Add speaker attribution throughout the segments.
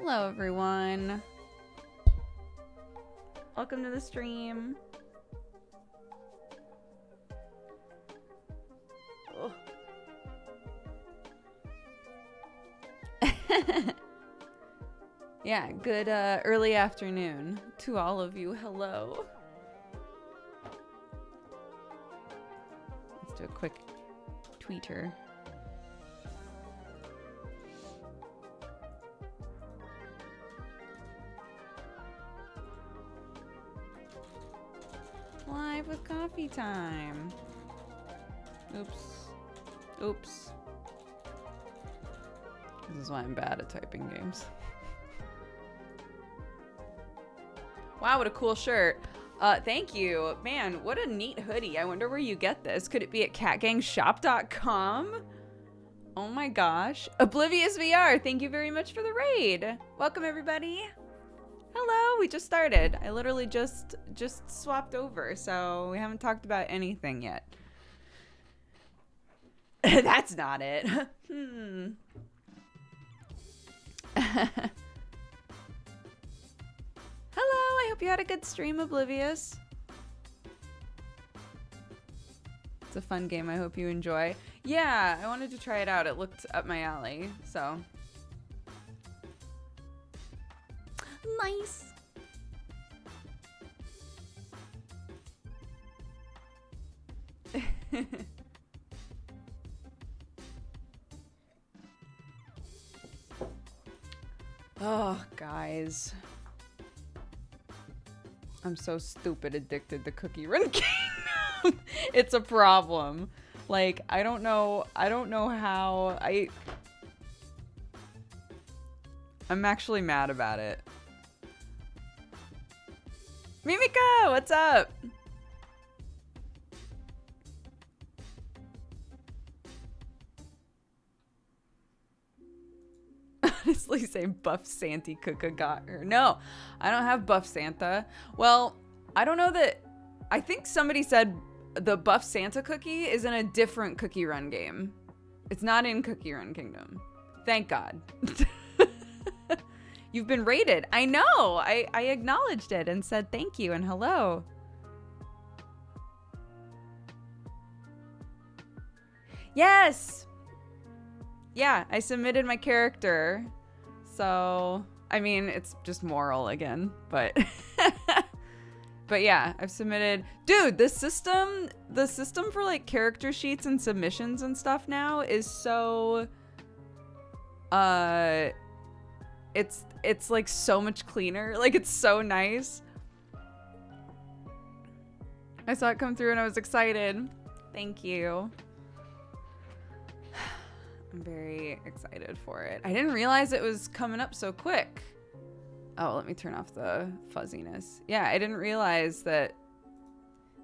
Speaker 1: Hello, everyone. Welcome to the stream. Oh. Yeah, good early afternoon to all of you. Hello. Let's do a quick tweeter. Live with coffee time. Oops. This is why I'm bad at typing games. Wow, what a cool shirt. Thank you. Man, what a neat hoodie. I wonder where you get this. Could it be at catgangshop.com? Oh my gosh. Oblivious VR, thank you very much for the raid. Welcome, everybody. Hello, we just started. I literally just swapped over, so we haven't talked about anything yet. That's not it. Hello, I hope you had a good stream, Oblivious. It's a fun game, I hope you enjoy. Yeah, I wanted to try it out. It looked up my alley, so. Nice. Oh, guys. I'm so stupid addicted to Cookie Run Kingdom. It's a problem. Like, I don't know how I'm actually mad about it. Mimika, what's up? Honestly, say Buff Santa Kuka got her. No, I don't have Buff Santa. Well, I don't know that. I think somebody said the Buff Santa cookie is in a different Cookie Run game. It's not in Cookie Run Kingdom. Thank God. You've been rated. I know. I acknowledged it and said thank you and hello. Yes. Yeah, I submitted my character. So, I mean, it's just moral again, but but yeah, I've submitted. Dude, the system for like character sheets and submissions and stuff now is so it's like so much cleaner. Like, it's so nice. I saw it come through and I was excited. Thank you. I'm very excited for it. I didn't realize it was coming up so quick. Oh, let me turn off the fuzziness. Yeah, I didn't realize that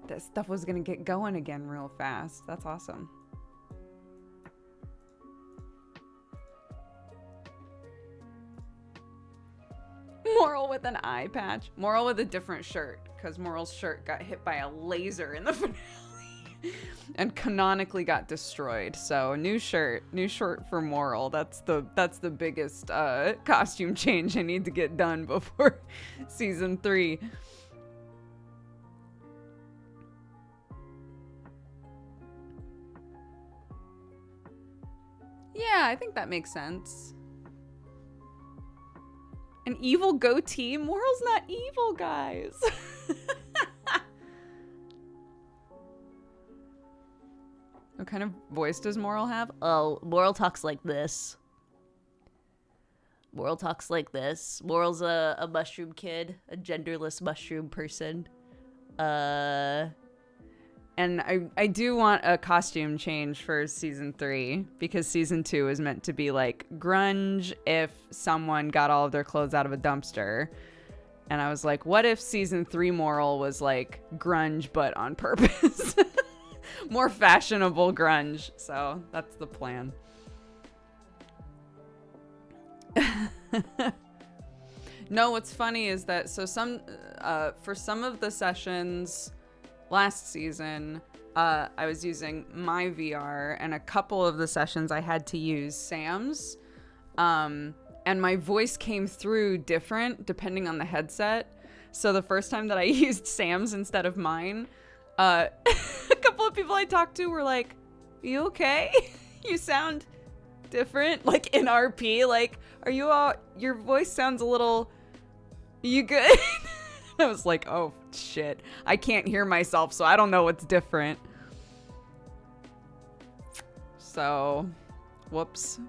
Speaker 1: that stuff was gonna get going again real fast. That's awesome. Moral with an eye patch. Moral with a different shirt, because Moral's shirt got hit by a laser in the finale and canonically got destroyed. So new shirt for Moral. That's the biggest costume change I need to get done before season 3. Yeah, I think that makes sense. An evil goatee? Moral's not evil, guys. What kind of voice does Moral have?
Speaker 2: Oh, Moral talks like this. Moral's a mushroom kid, a genderless mushroom person.
Speaker 1: And I do want a costume change for season 3, because season 2 is meant to be like grunge if someone got all of their clothes out of a dumpster. And I was like, what if season 3 Moral was like grunge but on purpose? More fashionable grunge. So that's the plan. No, what's funny is that for some of the sessions last season, I was using my VR, and a couple of the sessions I had to use Sam's. And and my voice came through different depending on the headset. So the first time that I used Sam's instead of mine, a couple of people I talked to were like, "You okay? You sound different." Like in RP, like, "Are you all, your voice sounds a little, you good?" I was like, "Oh shit, I can't hear myself, so I don't know what's different." So, whoops.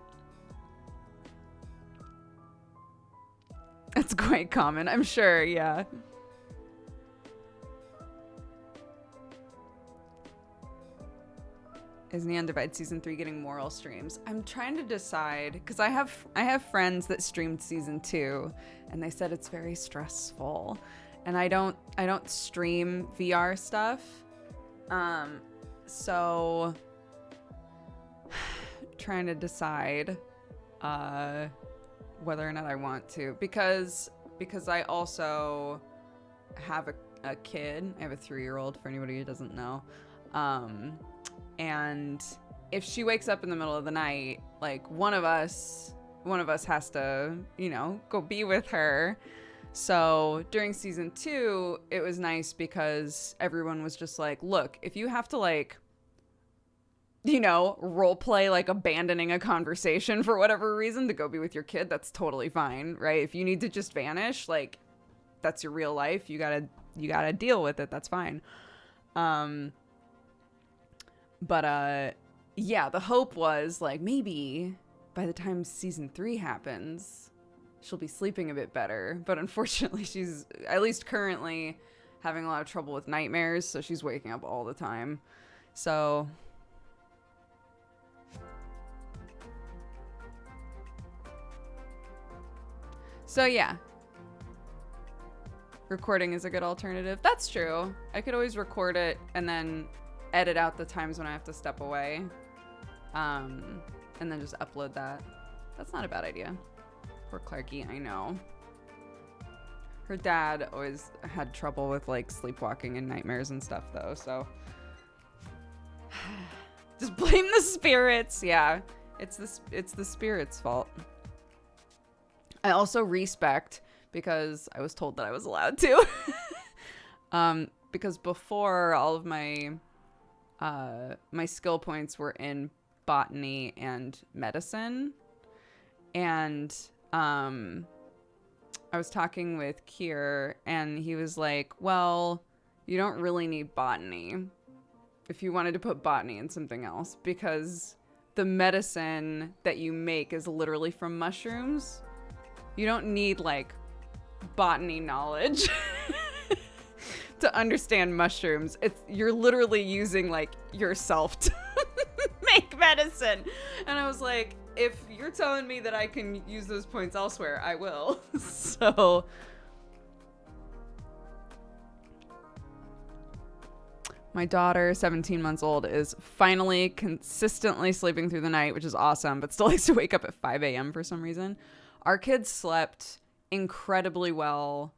Speaker 1: That's quite common, I'm sure, yeah. Is Neon Divide Season 3 getting moral streams? I'm trying to decide, because I have friends that streamed Season 2, and they said it's very stressful. And I don't stream VR stuff. So trying to decide whether or not I want to, because I also have a kid. I have a 3-year-old, for anybody who doesn't know. And if she wakes up in the middle of the night, like one of us has to, go be with her. So during Season 2, it was nice because everyone was just like, look, if you have to like, role play like abandoning a conversation for whatever reason to go be with your kid, that's totally fine, right? If you need to just vanish, like that's your real life. You gotta deal with it. That's fine. But yeah, the hope was like maybe by the time Season 3 happens, she'll be sleeping a bit better. But unfortunately, she's at least currently having a lot of trouble with nightmares, so she's waking up all the time. So yeah. Recording is a good alternative. That's true. I could always record it and then edit out the times when I have to step away. And then just upload that. That's not a bad idea. Poor Clarky, I know. Her dad always had trouble with like sleepwalking and nightmares and stuff though, so just blame the spirits. Yeah, it's the spirits' fault. I also respect because I was told that I was allowed to. Because before, all of my my skill points were in botany and medicine. And I was talking with Kier, and he was like, well, you don't really need botany if you wanted to put botany in something else, because the medicine that you make is literally from mushrooms. You don't need like botany knowledge to understand mushrooms. You're literally using like yourself to make medicine. And I was like, if you're telling me that I can use those points elsewhere, I will. So my daughter, 17 months old, is finally consistently sleeping through the night, which is awesome, but still likes to wake up at 5 a.m. for some reason. Our kids slept incredibly well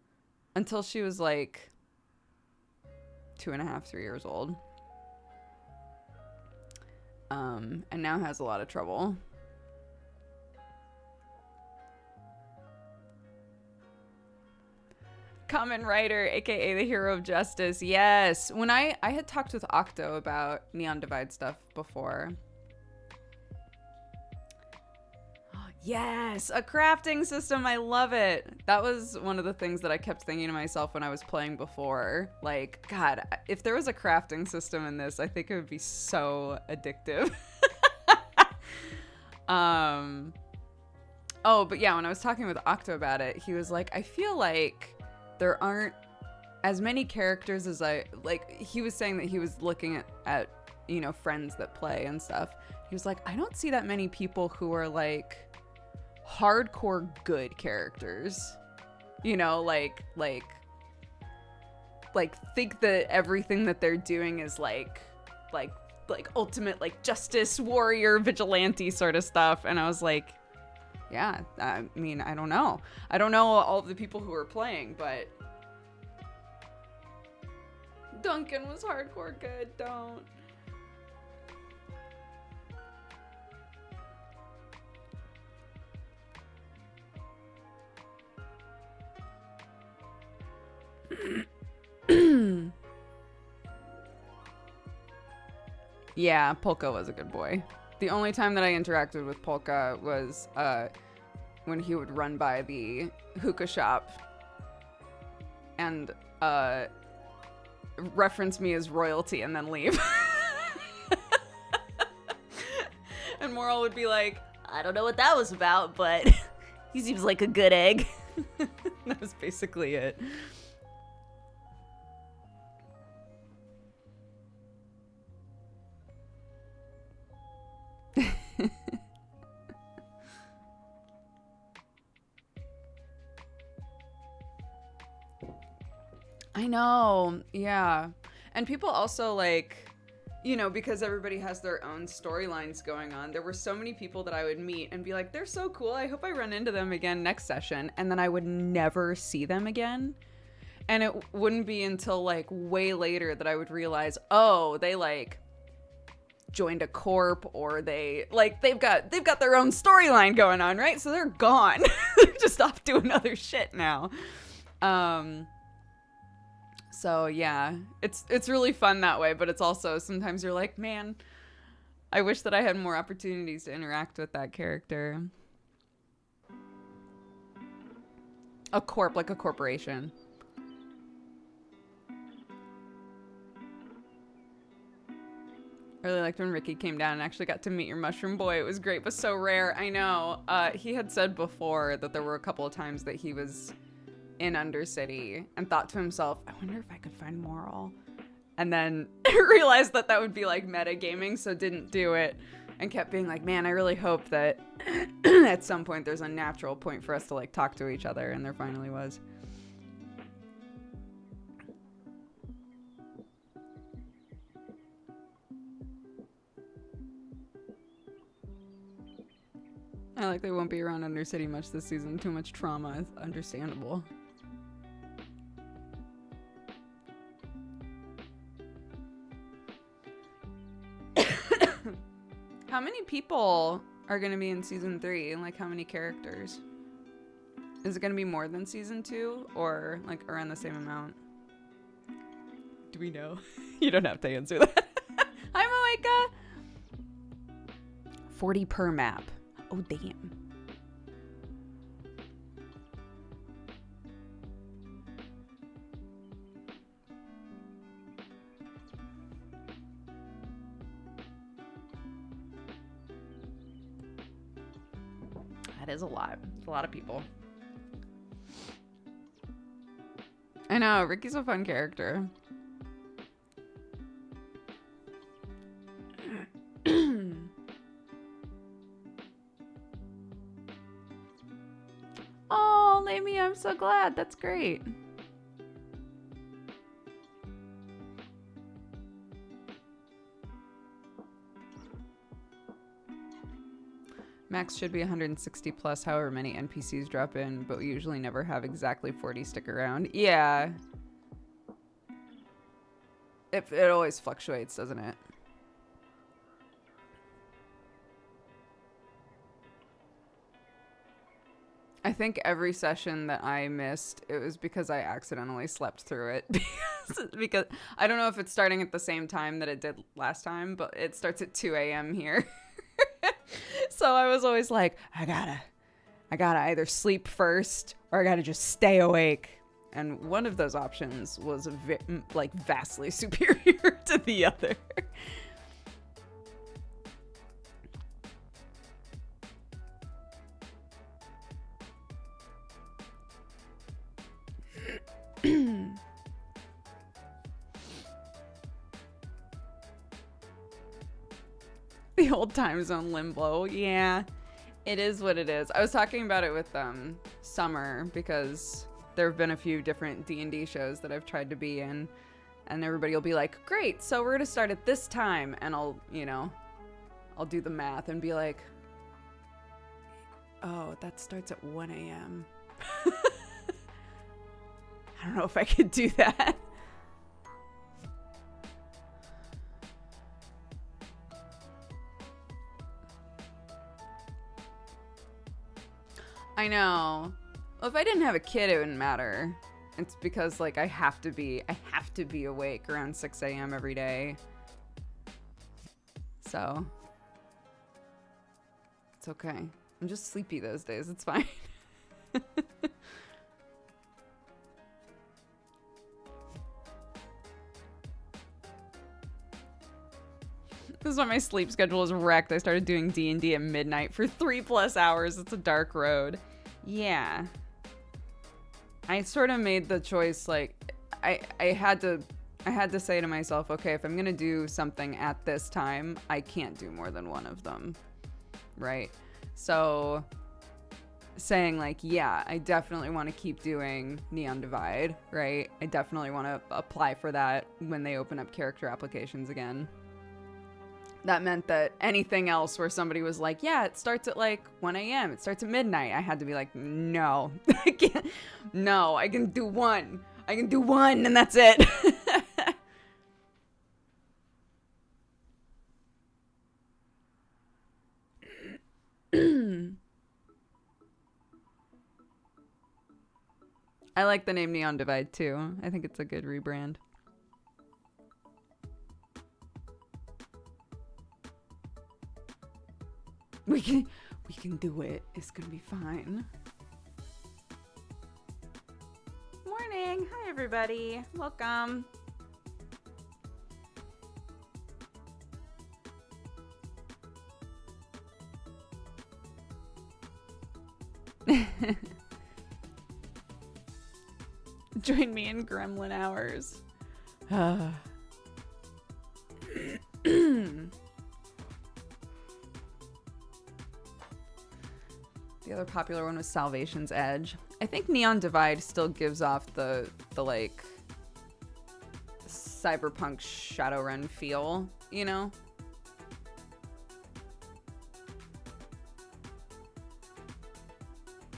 Speaker 1: until she was like 2.5, 3 years old. And now has a lot of trouble. Kamen Rider, aka the Hero of Justice. Yes. When I had talked with Octo about Neon Divide stuff before. Yes, a crafting system. I love it. That was one of the things that I kept thinking to myself when I was playing before. Like, God, if there was a crafting system in this, I think it would be so addictive. Oh, but yeah, when I was talking with Octo about it, he was like, I feel like there aren't as many characters as he was saying that he was looking at friends that play and stuff. He was like, I don't see that many people who are like hardcore good characters, like think that everything that they're doing is like ultimate like justice warrior vigilante sort of stuff. And I was like, yeah, I mean, I don't know all of the people who are playing, but Duncan was hardcore good. Don't. Yeah, Polka was a good boy. The only time that I interacted with Polka was when he would run by the hookah shop and reference me as royalty and then leave. And Moral would be like,
Speaker 2: I don't know what that was about, but he seems like a good egg.
Speaker 1: that was basically it. I know, yeah. And people also like, you know, because everybody has their own storylines going on, there were so many people that I would meet and be like, they're so cool, I hope I run into them again next session. And then I would never see them again. And it wouldn't be until like way later that I would realize, oh, they like joined a corp, or they've got their own storyline going on, right? So they're gone. They're just off doing other shit now. So yeah, it's really fun that way, but it's also sometimes you're like, man, I wish that I had more opportunities to interact with that character. A corp, like a corporation. I really liked when Ricky came down and actually got to meet your mushroom boy. It was great, but so rare. I know. He had said before that there were a couple of times that he was in Undercity and thought to himself, I wonder if I could find Moral. And then realized that would be like metagaming, so didn't do it. And kept being like, man, I really hope that at some point there's a natural point for us to like talk to each other. And there finally was. I like they won't be around Undercity much this season. Too much trauma is understandable. How many people are going to be in season 3? And like how many characters? Is it going to be more than season 2 or like around the same amount? Do we know? You don't have to answer that. Hi, Moeka. 40 per map. Oh, damn. That is a lot. It's a lot of people. I know. Ricky's a fun character. Oh, Lamie, I'm so glad. That's great. Max should be 160 plus, however many NPCs drop in, but we usually never have exactly 40 stick around. Yeah. It always fluctuates, doesn't it? I think every session that I missed, it was because I accidentally slept through it. because I don't know if it's starting at the same time that it did last time, but it starts at 2 a.m. here. So I was always like, I gotta either sleep first or I gotta just stay awake. And one of those options was vastly superior to the other. The old time zone limbo. Yeah, it is what it is. I was talking about it with Summer because there have been a few different D&D shows that I've tried to be in, and everybody will be like, great, so we're gonna start at this time, and I'll do the math and be like, oh, that starts at 1 a.m. I don't know if I could do that. I know. Well, if I didn't have a kid, it wouldn't matter. It's because like I have to be awake around 6 a.m. every day. So it's okay. I'm just sleepy those days. It's fine. This is why my sleep schedule is wrecked. I started doing D&D at midnight for 3+ hours. It's a dark road. Yeah. I sort of made the choice, like, I had to say to myself, okay, if I'm going to do something at this time, I can't do more than one of them. Right? So saying like, yeah, I definitely want to keep doing Neon Divide, right? I definitely want to apply for that when they open up character applications again. That meant that anything else where somebody was like, yeah, it starts at like 1 a.m. It starts at midnight. I had to be like, no, I can't. No, I can do one. I can do one and that's it. I like the name Neon Divide too. I think it's a good rebrand. We can do it. It's gonna be fine. Morning. Hi everybody. Welcome. Join me in Gremlin hours. The other popular one was Salvation's Edge. I think Neon Divide still gives off the like cyberpunk Shadowrun feel, you know?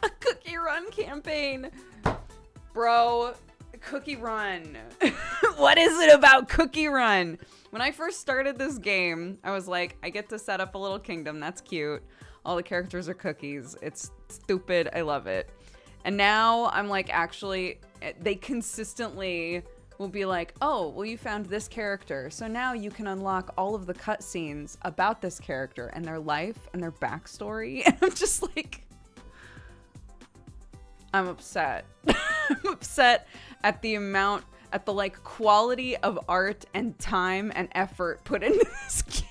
Speaker 1: A Cookie Run campaign. Bro, Cookie Run. What is it about Cookie Run? When I first started this game, I was like, I get to set up a little kingdom. That's cute. All the characters are cookies. It's stupid. I love it. And now I'm like, actually, they consistently will be like, oh, well, you found this character. So now you can unlock all of the cutscenes about this character and their life and their backstory. And I'm just like, I'm upset. I'm upset at the amount, at the like quality of art and time and effort put into this game.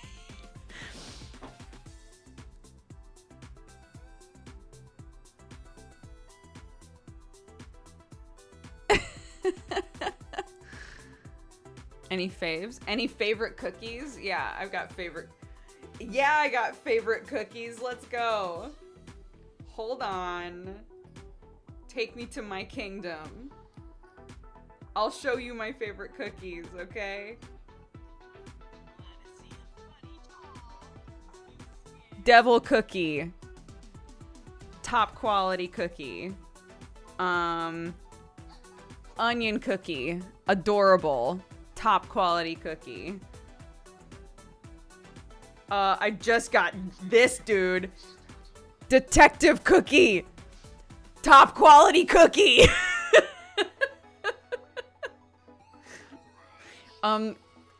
Speaker 1: Any faves? Any favorite cookies? Yeah, I've got favorite. Yeah, I got favorite cookies. Let's go. Hold on. Take me to my kingdom. I'll show you my favorite cookies, okay? Devil cookie. Top quality cookie. Onion cookie. Adorable. Top quality cookie. I just got this dude. Detective cookie. Top quality cookie.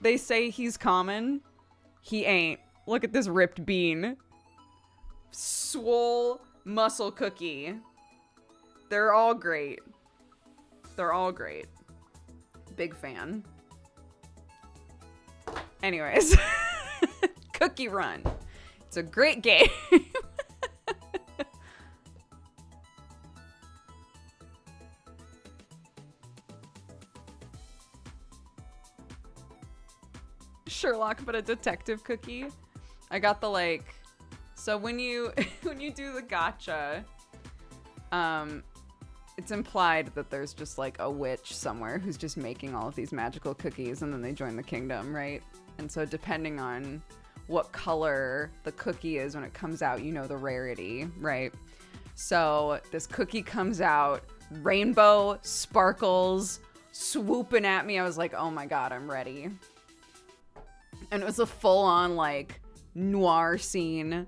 Speaker 1: They say he's common. He ain't. Look at this ripped bean. Swole muscle cookie. They're all great. They're all great. Big fan. Anyways. Cookie Run. It's a great game. Sherlock, but a detective cookie. I got the like, so when you do the gacha, it's implied that there's just like a witch somewhere who's just making all of these magical cookies and then they join the kingdom, right? And so depending on what color the cookie is when it comes out, you know the rarity, right? So this cookie comes out, rainbow, sparkles, swooping at me. I was like, oh my God, I'm ready. And it was a full-on like noir scene.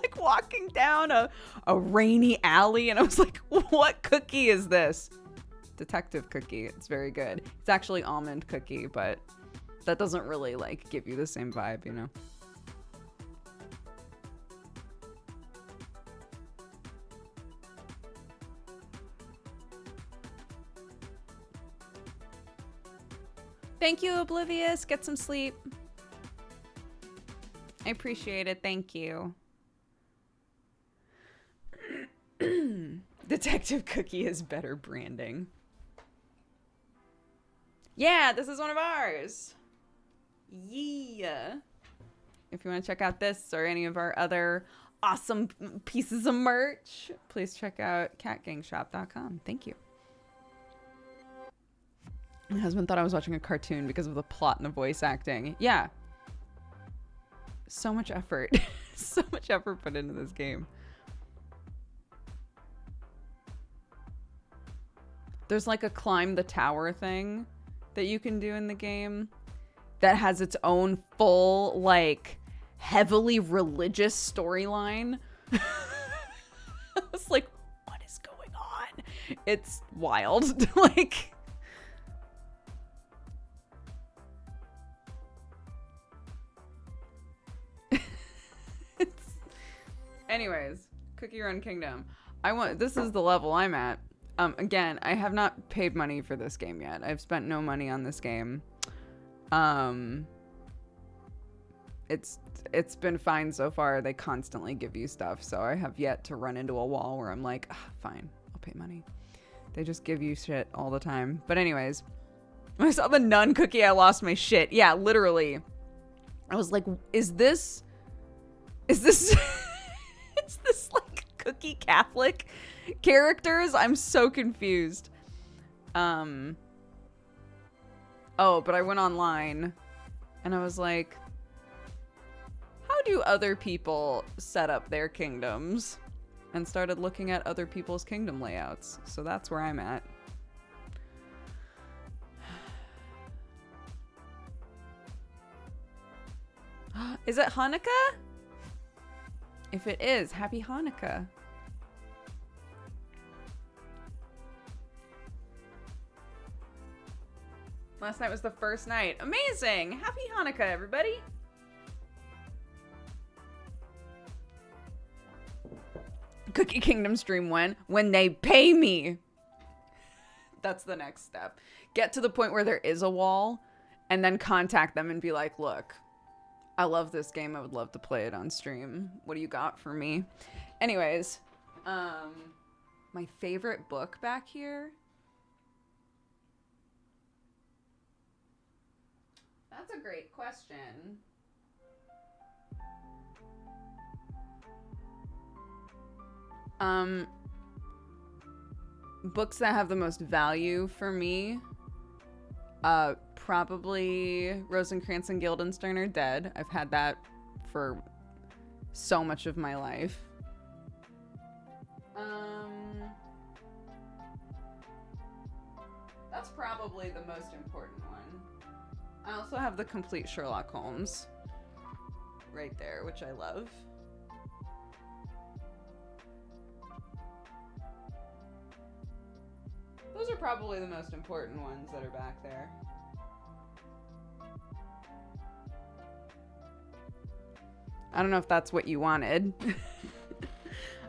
Speaker 1: like walking down a rainy alley, and I was like, what cookie is this? Detective cookie. It's very good. It's actually almond cookie, but that doesn't really like give you the same vibe, you know? Thank you, Oblivious. Get some sleep. I appreciate it. Thank you. Detective Cookie is better branding. Yeah, this is one of ours. Yeah. If you want to check out this or any of our other awesome pieces of merch, please check out catgangshop.com. Thank you. My husband thought I was watching a cartoon because of the plot and the voice acting. Yeah. So much effort. So much effort put into this game. There's like a climb the tower thing that you can do in the game that has its own full, like, heavily religious storyline. I was like, what is going on? It's wild. Like... Anyways, Cookie Run Kingdom. This is the level I'm at. Again, I have not paid money for this game yet. I've spent no money on this game. It's been fine so far. They constantly give you stuff, so I have yet to run into a wall where I'm like, fine, I'll pay money. They just give you shit all the time. But anyways, when I saw the nun cookie, I lost my shit. Yeah, literally. I was like, is this is this like cookie Catholic characters? I'm so confused. Oh, but I went online and I was like, how do other people set up their kingdoms? And started looking at other people's kingdom layouts. So that's where I'm at. Is it Hanukkah? If it is, happy Hanukkah. Last night was the first night. Amazing! Happy Hanukkah, everybody! Cookie Kingdom stream when they pay me. That's the next step. Get to the point where there is a wall and then contact them and be like, look, I love this game. I would love to play it on stream. What do you got for me? Anyways, my favorite book back here. That's a great question. Books that have the most value for me, probably Rosencrantz and Guildenstern are Dead. I've had that for so much of my life. That's probably the most important one. I also have the complete Sherlock Holmes right there, which I love. Those are probably the most important ones that are back there. I don't know if that's what you wanted.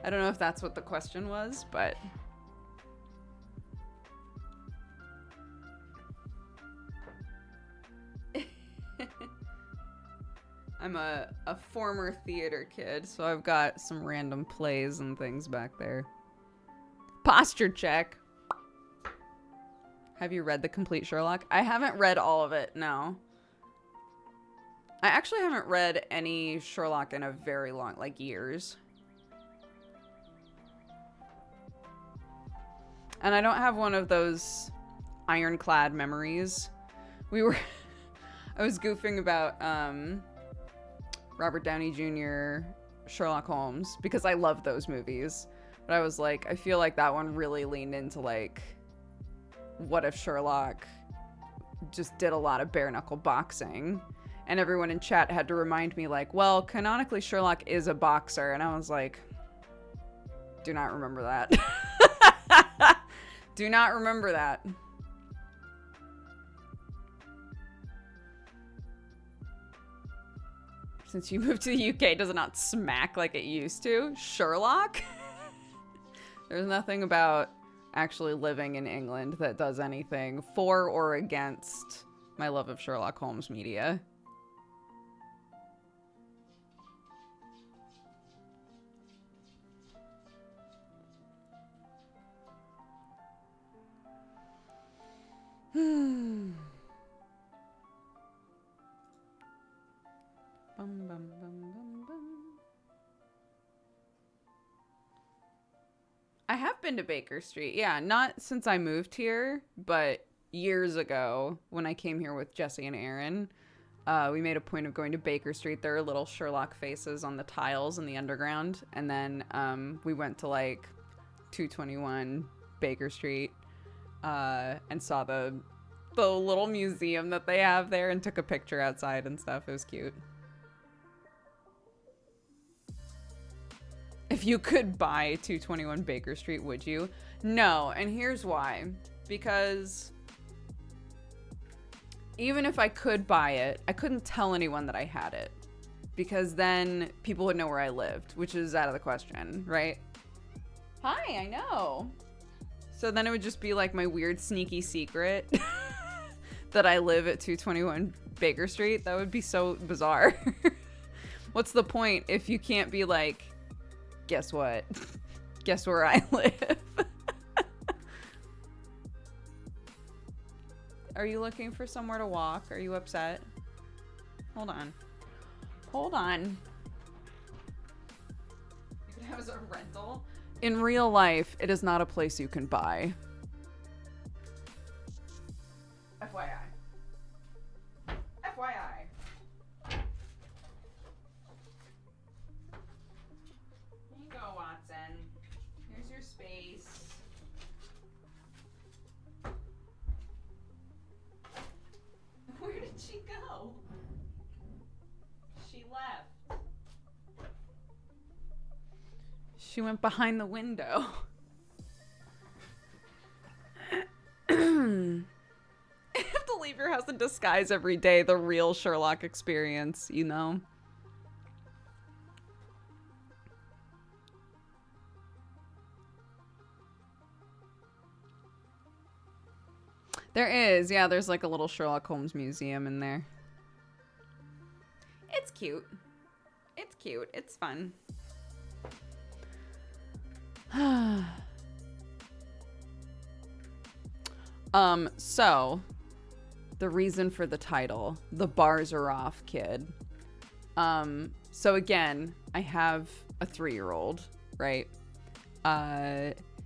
Speaker 1: I don't know if that's what the question was, but... I'm a former theater kid, so I've got some random plays and things back there. Posture check. Have you read the complete Sherlock? I haven't read all of it, no. I actually haven't read any Sherlock in a very long, like years. And I don't have one of those ironclad memories. I was goofing about Robert Downey Jr., Sherlock Holmes, because I love those movies. But I was like, I feel like that one really leaned into like, what if Sherlock just did a lot of bare knuckle boxing? And everyone in chat had to remind me like, well, canonically Sherlock is a boxer. And I was like, do not remember that. Do not remember that. since you moved to the UK, does it not smack like it used to? Sherlock? There's nothing about actually living in England that does anything for or against my love of Sherlock Holmes media. Bum, bum, bum, bum, bum. I have been to Baker Street. Yeah, not since I moved here, but years ago when I came here with Jesse and Aaron. We made a point of going to Baker Street. There are little Sherlock faces on the tiles in the underground. And then we went to like 221 Baker Street and saw the little museum that they have there and took a picture outside and stuff. It was cute. If you could buy 221 Baker Street, would you? No, and here's why. Because even if I could buy it, I couldn't tell anyone that I had it. Because then people would know where I lived, which is out of the question, right? Hi, I know. So then it would just be like my weird sneaky secret that I live at 221 Baker Street. That would be so bizarre. What's the point if you can't be like, guess what? Guess where I live? Are you looking for somewhere to walk? Are you upset? Hold on. Hold on. You could have as a rental. In real life, it is not a place you can buy. FYI. FYI. Here you go, Watson. Here's your space. Where did she go? She left. She went behind the window. You have to leave your house in disguise every day. The real Sherlock experience, you know? There is. Yeah, there's like a little Sherlock Holmes museum in there. It's cute. It's cute. It's fun. So the reason for the title, the bars are off, kid. So again, I have a 3-year-old, right?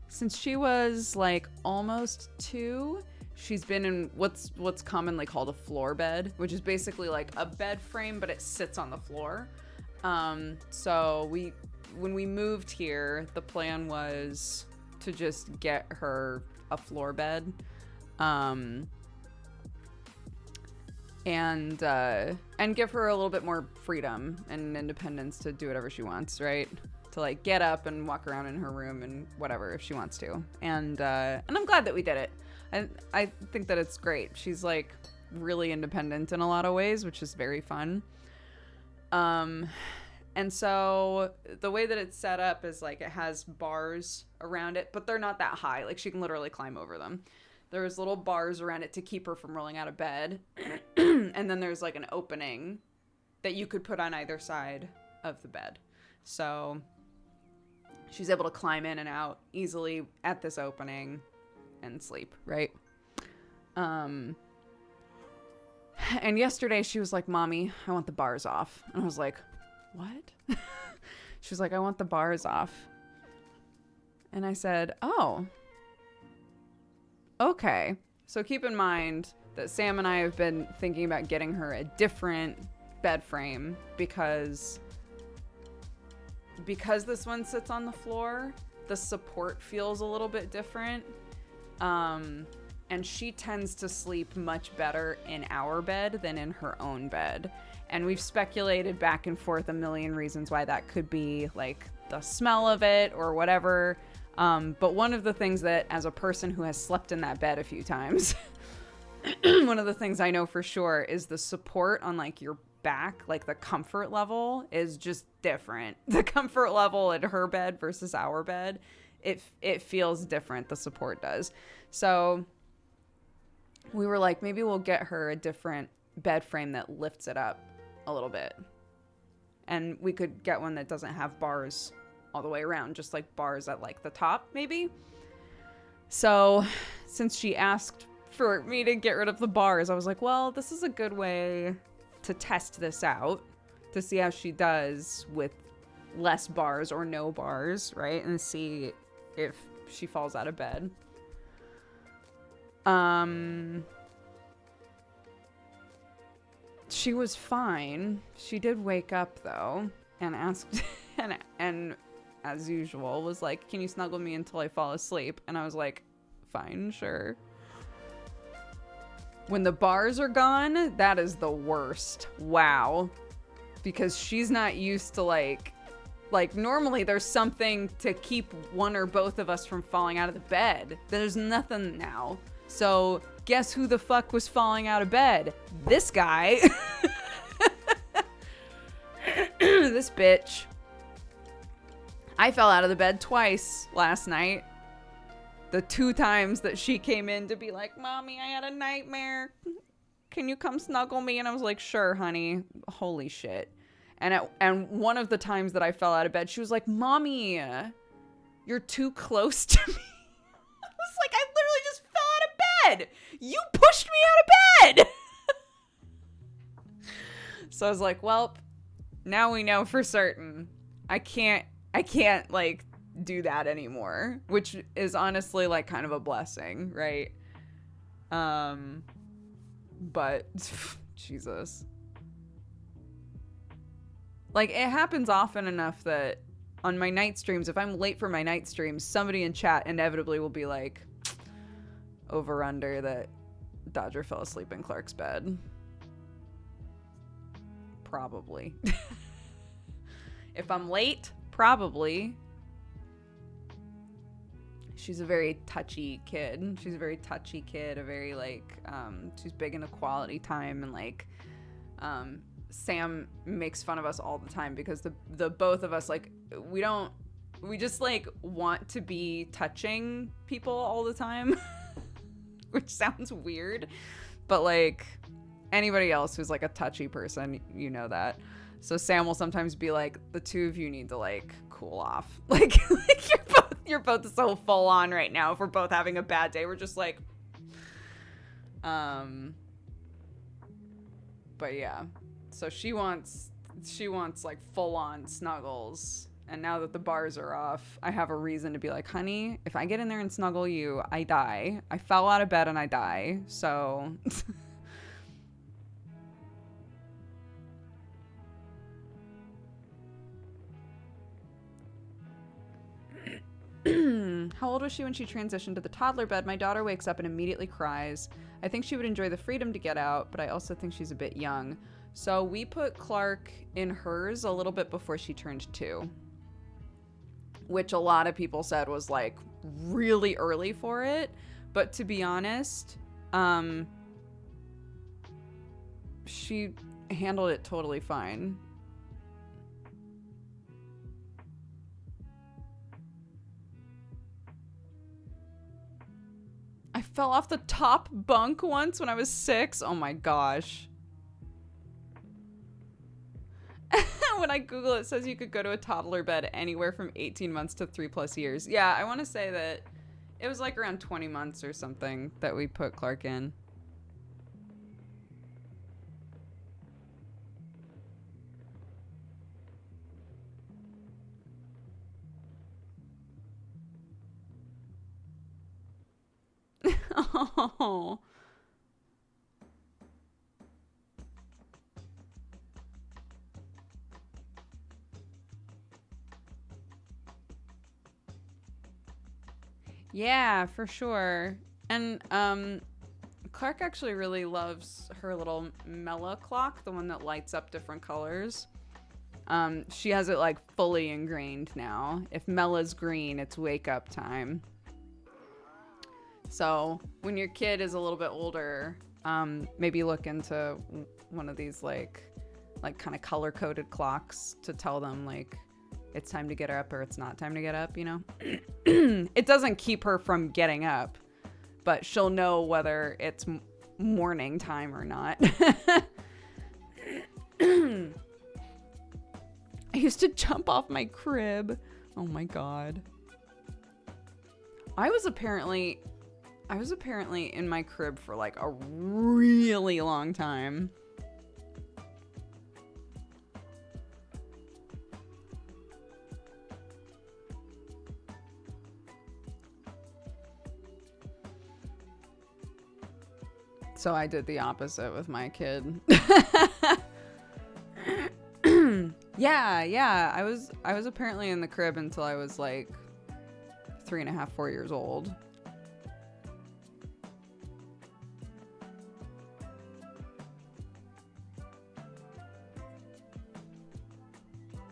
Speaker 1: Since she was like almost 2, she's been in what's commonly called a floor bed, which is basically like a bed frame, but it sits on the floor. So when we moved here, the plan was to just get her a floor bed. And give her a little bit more freedom and independence to do whatever she wants, right? To like get up and walk around in her room and whatever if she wants to. And I'm glad that we did it. I think that it's great. She's like really independent in a lot of ways, which is very fun. And so the way that it's set up is like it has bars around it, but they're not that high. Like she can literally climb over them. There's little bars around it to keep her from rolling out of bed. And then there's like an opening that you could put on either side of the bed. So she's able to climb in and out easily at this opening and sleep, right? And yesterday she was like, "Mommy, I want the bars off." And I was like, "What?" She was like, "I want the bars off." And I said, "Oh, okay." So keep in mind that Sam and I have been thinking about getting her a different bed frame because this one sits on the floor, the support feels a little bit different. And she tends to sleep much better in our bed than in her own bed. And we've speculated back and forth a million reasons why that could be, like the smell of it or whatever. But one of the things that, as a person who has slept in that bed a few times, one of the things I know for sure is the support on like your back, like the comfort level is just different. The comfort level at her bed versus our bed, it feels different. The support does. So we were like, maybe we'll get her a different bed frame that lifts it up a little bit. And we could get one that doesn't have bars all the way around, just like bars at like the top, maybe. So since she asked for me to get rid of the bars, I was like, well, this is a good way to test this out, to see how she does with less bars or no bars, right? And see if she falls out of bed. She was fine. She did wake up though and asked and as usual was like, can you snuggle me until I fall asleep? And I was like, fine, sure. When the bars are gone, that is the worst. Wow. Because she's not used to like normally there's something to keep one or both of us from falling out of the bed. There's nothing now. So guess who the fuck was falling out of bed? This guy. This bitch. I fell out of the bed twice last night. The 2 times that she came in to be like, Mommy, I had a nightmare. Can you come snuggle me? And I was like, sure, honey. Holy shit. And one of the times that I fell out of bed, she was like, Mommy, you're too close to me. I was like, I literally just fell out of bed. You pushed me out of bed. So I was like, well, now we know for certain. I can't like do that anymore, which is honestly like kind of a blessing, right? But Jesus. Like, it happens often enough that on my night streams, if I'm late for my night streams, somebody in chat inevitably will be like, over under that Dodger fell asleep in Clark's bed. Probably. If I'm late, probably. She's a very touchy kid. She's a very touchy kid, a very like, she's big into quality time, and like, Sam makes fun of us all the time because the both of us, like, we just like want to be touching people all the time, which sounds weird, but like anybody else who's like a touchy person, you know that. So Sam will sometimes be like, the two of you need to like cool off. Like you're both so full on right now. If we're both having a bad day, we're just like, but yeah. So she wants like full on snuggles. And now that the bars are off, I have a reason to be like, honey, if I get in there and snuggle you, I die. I fell out of bed and I die. So how old was she when she transitioned to the toddler bed? My daughter wakes up and immediately cries. I think she would enjoy the freedom to get out, but I also think she's a bit young. So we put Clark in hers a little bit before she turned 2, which a lot of people said was like really early for it. But to be honest, she handled it totally fine. I fell off the top bunk once when I was 6. Oh my gosh. When I Google it, says you could go to a toddler bed anywhere from 18 months to 3+ years. Yeah, I want to say that it was like around 20 months or something that we put Clark in. Oh. Yeah, for sure. And Clark actually really loves her little Mela clock, the one that lights up different colors. She has it like fully ingrained now. If Mela's green, it's wake up time. So when your kid is a little bit older, maybe look into one of these like like kind of color coded clocks to tell them like it's time to get up or it's not time to get up, you know. It doesn't keep her from getting up, but she'll know whether it's morning time or not. I used to jump off my crib. Oh my God. I was apparently in my crib for like a really long time. So I did the opposite with my kid. Yeah. I was apparently in the crib until I was like 3.5, 4 years old.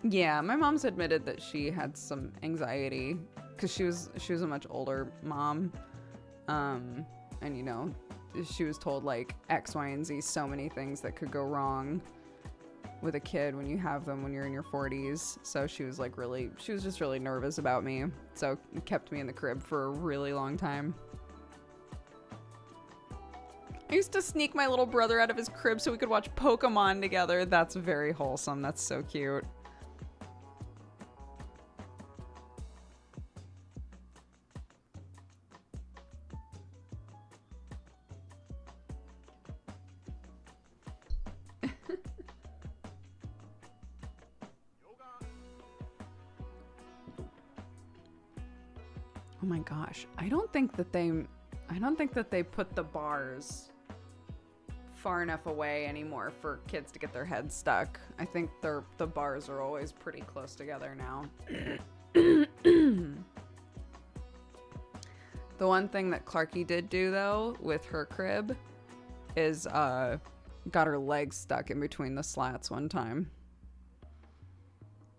Speaker 1: Yeah, my mom's admitted that she had some anxiety because she was a much older mom, and you know, she was told like X, Y, and Z, so many things that could go wrong with a kid when you have them when you're in your 40s. So she was just really nervous about me. So it kept me in the crib for a really long time. I used to sneak my little brother out of his crib so we could watch Pokemon together. That's very wholesome. That's so cute. Oh my gosh. I don't think that they put the bars far enough away anymore for kids to get their heads stuck. I think the bars are always pretty close together now. The one thing that Clarky did do though with her crib is got her legs stuck in between the slats one time.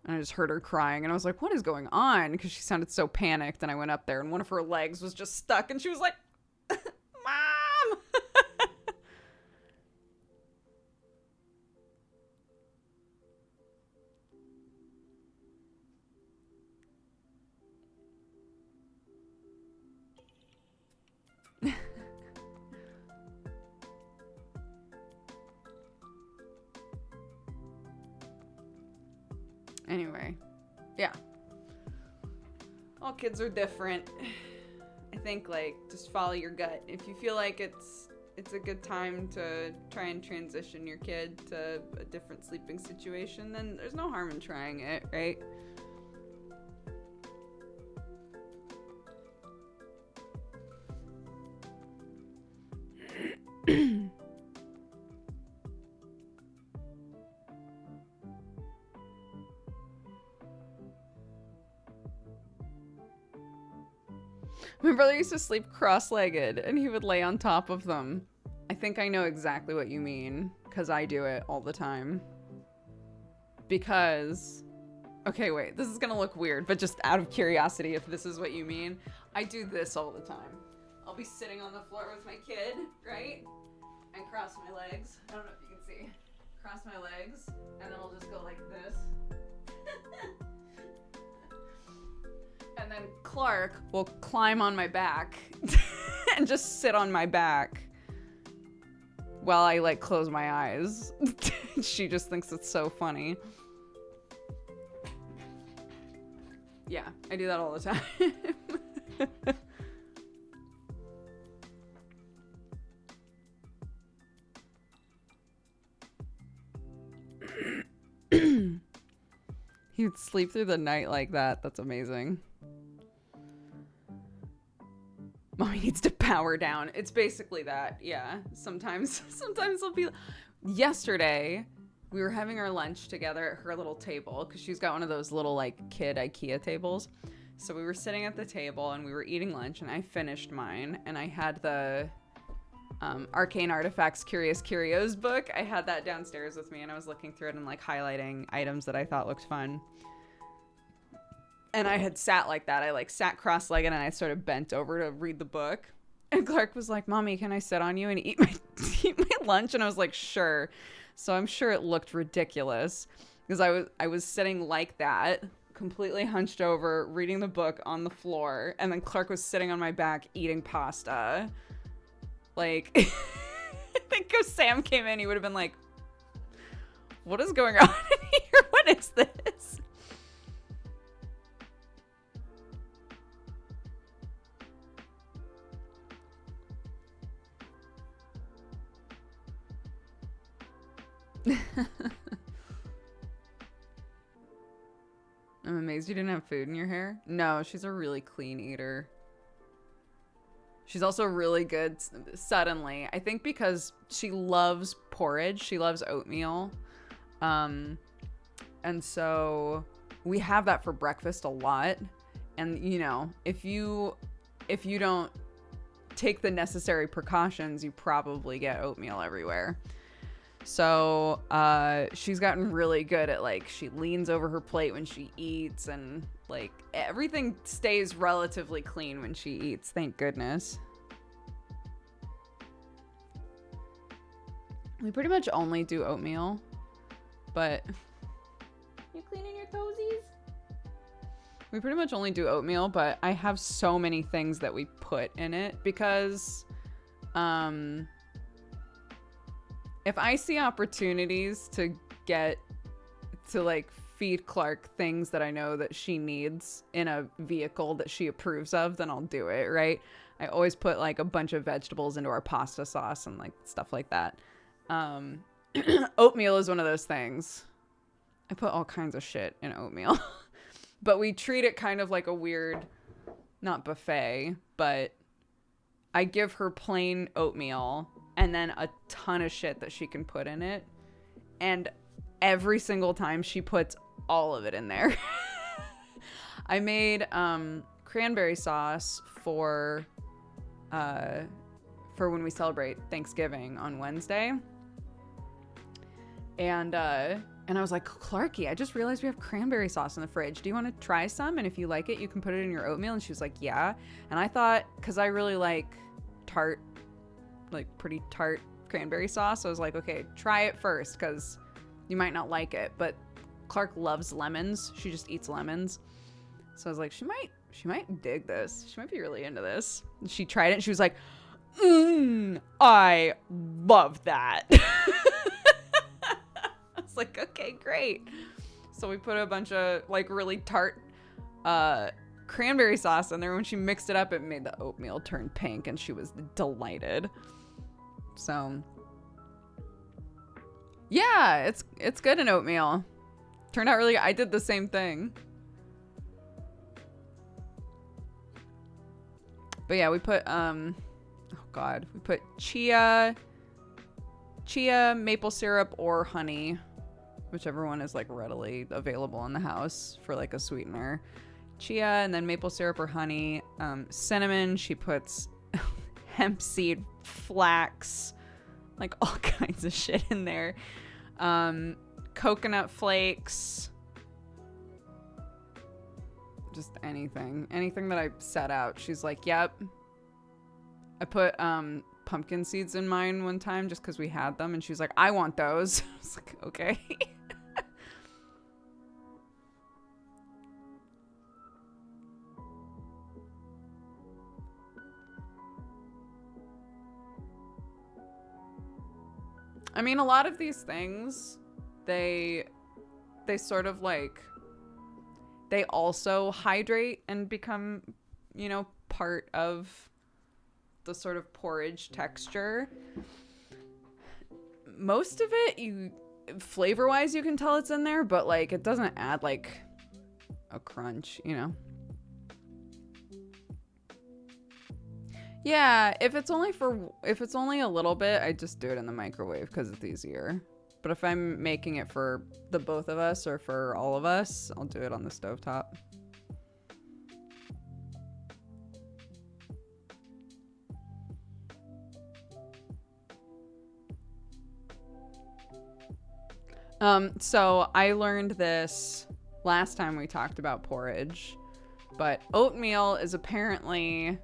Speaker 1: And I just heard her crying and I was like, what is going on? Because she sounded so panicked, and I went up there and one of her legs was just stuck and she was like, Mom! Anyway, yeah. All kids are different. I think like just follow your gut. If you feel like it's a good time to try and transition your kid to a different sleeping situation, then there's no harm in trying it, right? My brother used to sleep cross-legged and he would lay on top of them. I think I know exactly what you mean because I do it all the time. Because, okay, wait, this is gonna look weird, but just out of curiosity, if this is what you mean, I do this all the time. I'll be sitting on the floor with my kid, right? And cross my legs. I don't know if you can see. Cross my legs, and then I'll just go like this. And then Clark will climb on my back and just sit on my back while I like close my eyes. She just thinks it's so funny. Yeah, I do that all the time. He would sleep through the night like that. That's amazing. Mommy needs to power down. It's basically that, yeah. Sometimes I'll be... Yesterday, we were having our lunch together at her little table because she's got one of those little, like, kid IKEA tables. So we were sitting at the table and we were eating lunch and I finished mine and I had the Arcane Artifacts Curious Curios book. I had that downstairs with me and I was looking through it and, like, highlighting items that I thought looked fun. And I had sat like that. I like sat cross-legged and I sort of bent over to read the book. And Clark was like, Mommy, can I sit on you and eat my lunch? And I was like, sure. So I'm sure it looked ridiculous because I was sitting like that, completely hunched over, reading the book on the floor, and then Clark was sitting on my back eating pasta. Like, I think if Sam came in, he would have been like, what is going on in here? What is this? I'm amazed you didn't have food in your hair. No, she's a really clean eater. She's also really good suddenly. I think because she loves porridge. She loves oatmeal. And so we have that for breakfast a lot. And, you know, if you don't take the necessary precautions, you probably get oatmeal everywhere. So she's gotten really good at, like, she leans over her plate when she eats, and like everything stays relatively clean when she eats, thank goodness. We pretty much only do oatmeal, but you cleaning your toesies? We pretty much only do oatmeal, but I have so many things that we put in it because if I see opportunities to like feed Clark things that I know that she needs in a vehicle that she approves of, then I'll do it, right? I always put like a bunch of vegetables into our pasta sauce and like stuff like that. Oatmeal is one of those things. I put all kinds of shit in oatmeal, but we treat it kind of like a weird, not buffet, but I give her plain oatmeal and then a ton of shit that she can put in it. And every single time she puts all of it in there. I made cranberry sauce for when we celebrate Thanksgiving on Wednesday. And I was like, Clarky, I just realized we have cranberry sauce in the fridge. Do you want to try some? And if you like it, you can put it in your oatmeal. And she was like, yeah. And I thought, because I really like tart, like pretty tart cranberry sauce. So I was like, okay, try it first because you might not like it. But Clark loves lemons. She just eats lemons. So I was like, she might dig this. She might be really into this. And she tried it and she was like, I love that. I was like, okay, great. So we put a bunch of like really tart cranberry sauce in there. When she mixed it up, it made the oatmeal turn pink and she was delighted. So yeah, it's good in oatmeal. Turned out really good. I did the same thing. But yeah, we put we put chia, maple syrup, or honey, whichever one is like readily available in the house for like a sweetener. Chia, and then maple syrup or honey. Cinnamon, she puts hemp seed, flax, like all kinds of shit in there. Coconut flakes, just anything that I set out. She's like, yep. I put pumpkin seeds in mine one time just because we had them, and she was like, I want those. I was like, okay. I mean, a lot of these things, they sort of like, they also hydrate and become, you know, part of the sort of porridge texture. Most of it, flavor wise, you can tell it's in there, but like it doesn't add like a crunch, you know? Yeah, if it's only a little bit, I just do it in the microwave because it's easier. But if I'm making it for the both of us or for all of us, I'll do it on the stovetop. So I learned this last time we talked about porridge, but oatmeal is apparently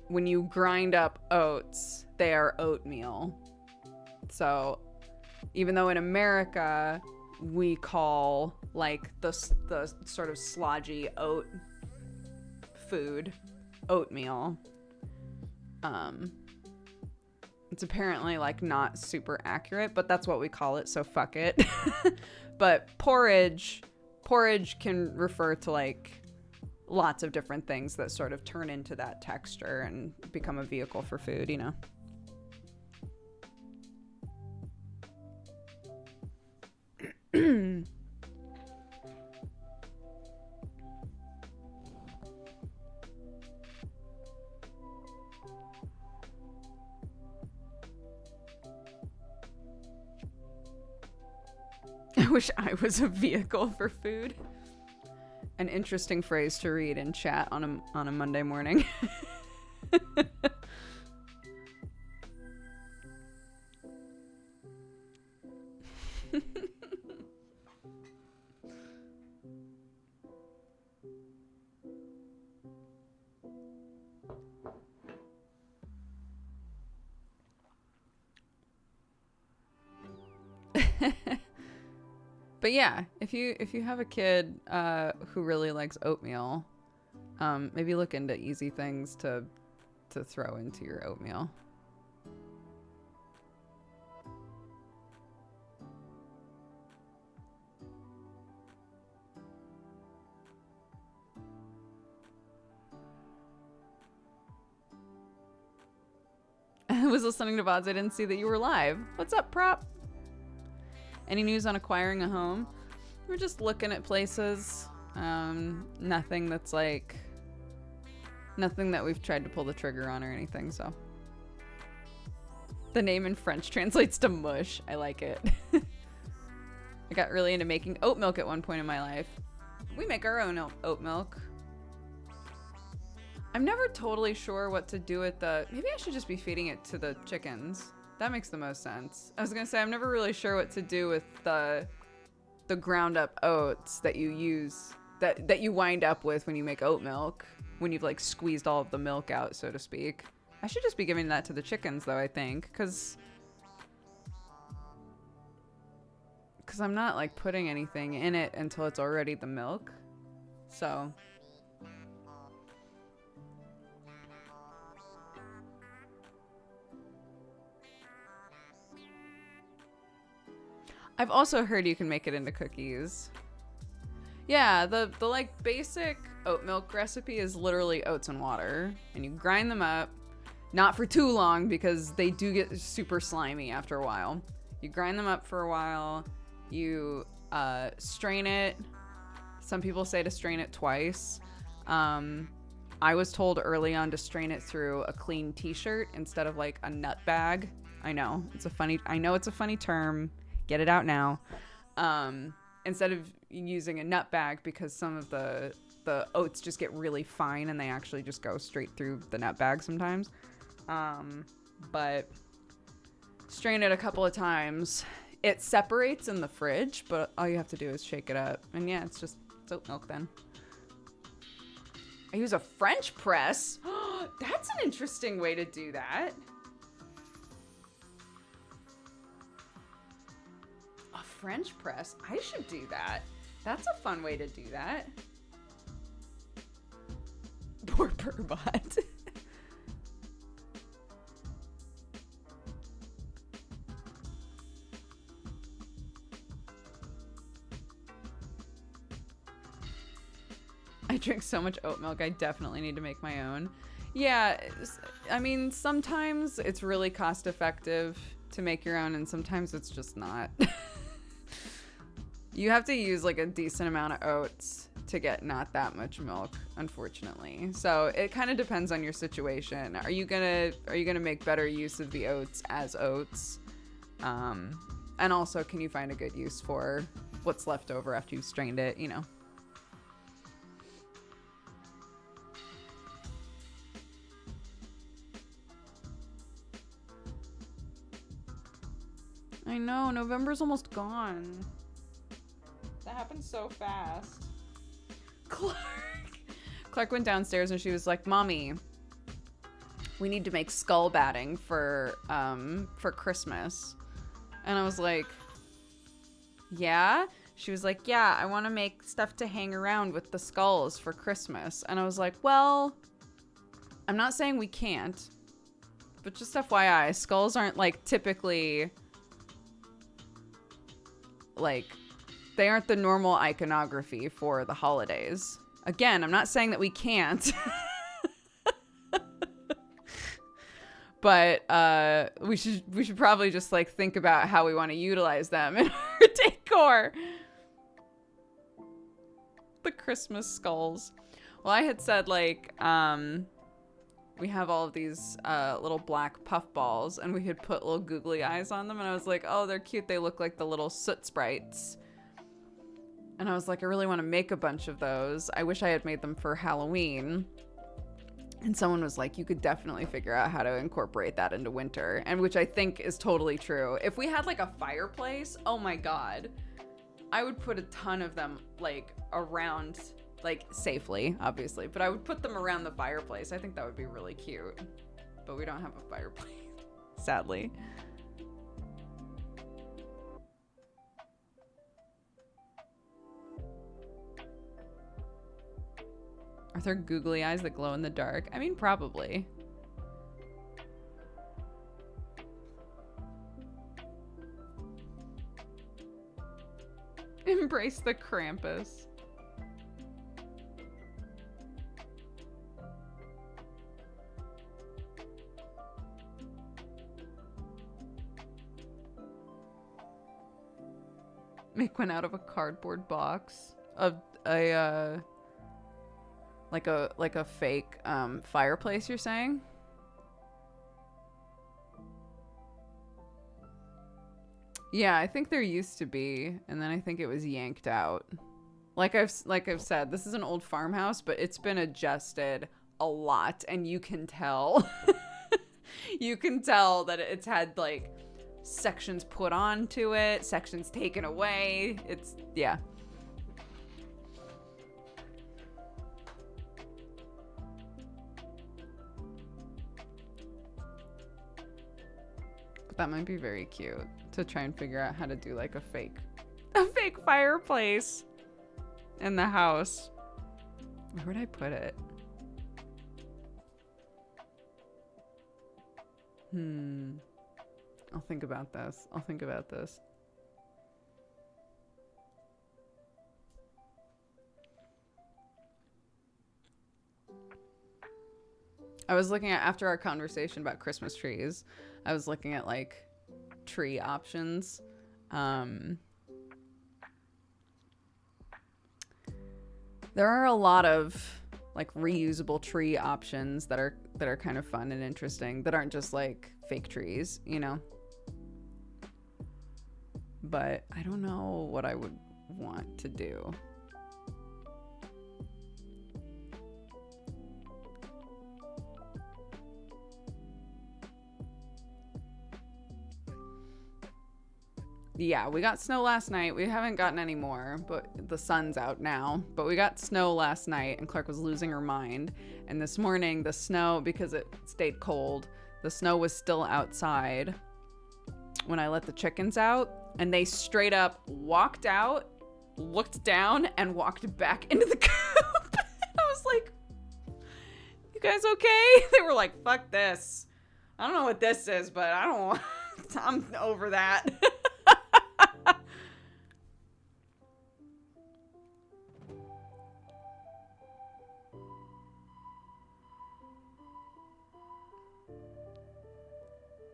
Speaker 1: when you grind up oats, they are oatmeal. So even though in America we call like the sort of slodgy oat food oatmeal, it's apparently like not super accurate, but that's what we call it, so fuck it. But porridge can refer to like lots of different things that sort of turn into that texture and become a vehicle for food, you know. I wish I was a vehicle for food. An interesting phrase to read in chat on a Monday morning. But yeah, if you have a kid who really likes oatmeal, maybe look into easy things to throw into your oatmeal. I was listening to VODs. I didn't see that you were live. What's up, Prop? Any news on acquiring a home? We're just looking at places. Nothing that's like... Nothing that we've tried to pull the trigger on or anything, so. The name in French translates to mush. I like it. I got really into making oat milk at one point in my life. We make our own oat milk. I'm never totally sure what to do with the... Maybe I should just be feeding it to the chickens. That makes the most sense. I was gonna say, I'm never really sure what to do with the ground up oats that you use, that you wind up with when you make oat milk, when you've like squeezed all of the milk out, so to speak. I should just be giving that to the chickens though, I think, because I'm not like putting anything in it until it's already the milk. So I've also heard you can make it into cookies. Yeah, the like basic oat milk recipe is literally oats and water, and you grind them up, not for too long because they do get super slimy after a while. You grind them up for a while, you strain it. Some people say to strain it twice. I was told early on to strain it through a clean t-shirt instead of like a nut bag. I know it's a funny term. Get it out now. Instead of using a nut bag, because some of the oats just get really fine and they actually just go straight through the nut bag sometimes. But strain it a couple of times. It separates in the fridge, but all you have to do is shake it up. And yeah, it's oat milk then. I use a French press. That's an interesting way to do that. French press. I should do that. That's a fun way to do that. Poor Burbot. I drink so much oat milk, I definitely need to make my own. Yeah, I mean, sometimes it's really cost effective to make your own, and sometimes it's just not. You have to use like a decent amount of oats to get not that much milk, unfortunately. So it kind of depends on your situation. Are you gonna make better use of the oats as oats? And also, can you find a good use for what's left over after you've strained it, you know? I know, November's almost gone. That happened so fast. Clark went downstairs and she was like, Mommy, we need to make skull batting for Christmas. And I was like, yeah? She was like, yeah, I want to make stuff to hang around with the skulls for Christmas. And I was like, well, I'm not saying we can't, but just FYI, skulls aren't like typically like, they aren't the normal iconography for the holidays. Again, I'm not saying that we can't. But we should probably just like think about how we want to utilize them in our decor. The Christmas skulls. Well, I had said like we have all of these little black puff balls, and we had put little googly eyes on them, and I was like, oh, they're cute. They look like the little soot sprites. And I was like, I really want to make a bunch of those. I wish I had made them for Halloween. And someone was like, you could definitely figure out how to incorporate that into winter. And which I think is totally true. If we had like a fireplace, oh my God, I would put a ton of them like around, like safely, obviously. But I would put them around the fireplace. I think that would be really cute. But we don't have a fireplace, sadly. Are there googly eyes that glow in the dark? I mean, probably. Embrace the Krampus. Make one out of a cardboard box of a like a fake fireplace, you're saying? Yeah, I think there used to be, and then I think it was yanked out. Like I've said, this is an old farmhouse, but it's been adjusted a lot, and you can tell. You can tell that it's had like sections put onto it, sections taken away. It's, yeah. But that might be very cute to try and figure out how to do like a fake fireplace in the house. Where would I put it? I'll think about this. I was looking at, after our conversation about Christmas trees, I was looking at like tree options. There are a lot of like reusable tree options that are kind of fun and interesting, that aren't just like fake trees, you know? But I don't know what I would want to do. Yeah, we got snow last night. We haven't gotten any more, but the sun's out now. But we got snow last night, and Clark was losing her mind. And this morning, the snow, because it stayed cold, the snow was still outside when I let the chickens out. And they straight up walked out, looked down, and walked back into the coop. I was like, you guys okay? They were like, fuck this. I don't know what this is, but I don't want... I'm over that.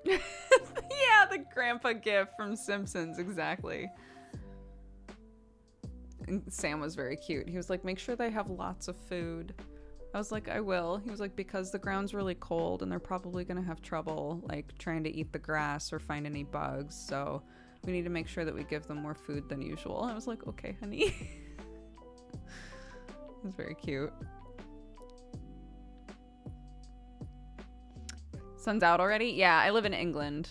Speaker 1: Yeah, the grandpa gif from Simpsons, exactly. And Sam was very cute. He was like, make sure they have lots of food. I was like, I will. He was like, because the ground's really cold and they're probably going to have trouble like trying to eat the grass or find any bugs. So we need to make sure that we give them more food than usual. I was like, okay, honey. It was very cute. Sun's out already? Yeah, I live in England.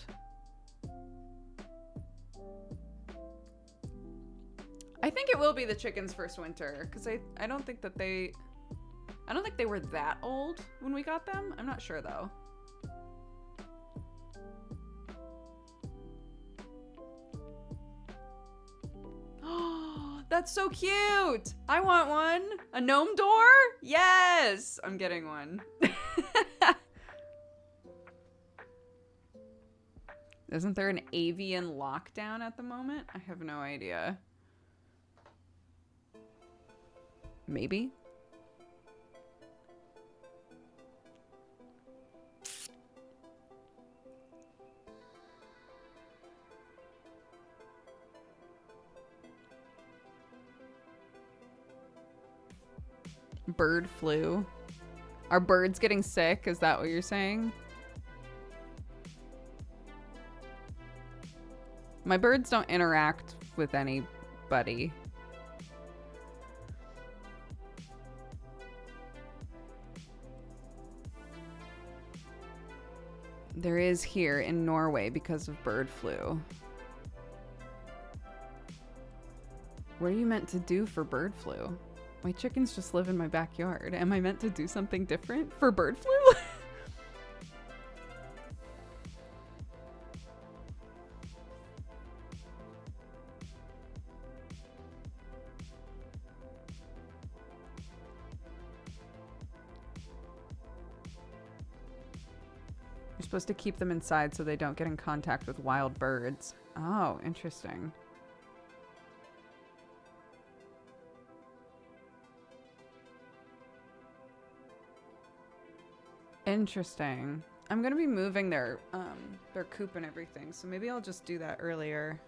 Speaker 1: I think it will be the chickens' first winter, because I don't think that they... I don't think they were that old when we got them. I'm not sure, though. that's so cute. I want one. A gnome door? Yes, I'm getting one. Isn't there an avian lockdown at the moment? I have no idea. Maybe. Bird flu. Are birds getting sick? Is that what you're saying? My birds don't interact with anybody. There is here in Norway because of bird flu. What are you meant to do for bird flu? My chickens just live in my backyard. Am I meant to do something different for bird flu? You're supposed to keep them inside so they don't get in contact with wild birds. Oh, interesting. Interesting. I'm gonna be moving their coop and everything, so maybe I'll just do that earlier.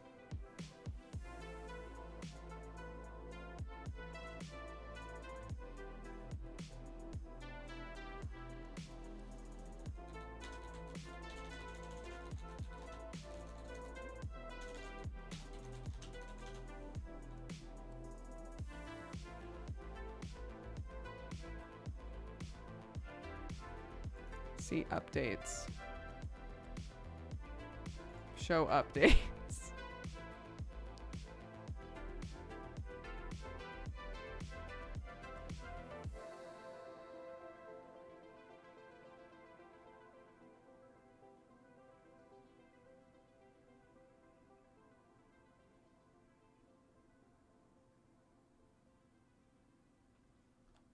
Speaker 1: See updates. Show updates.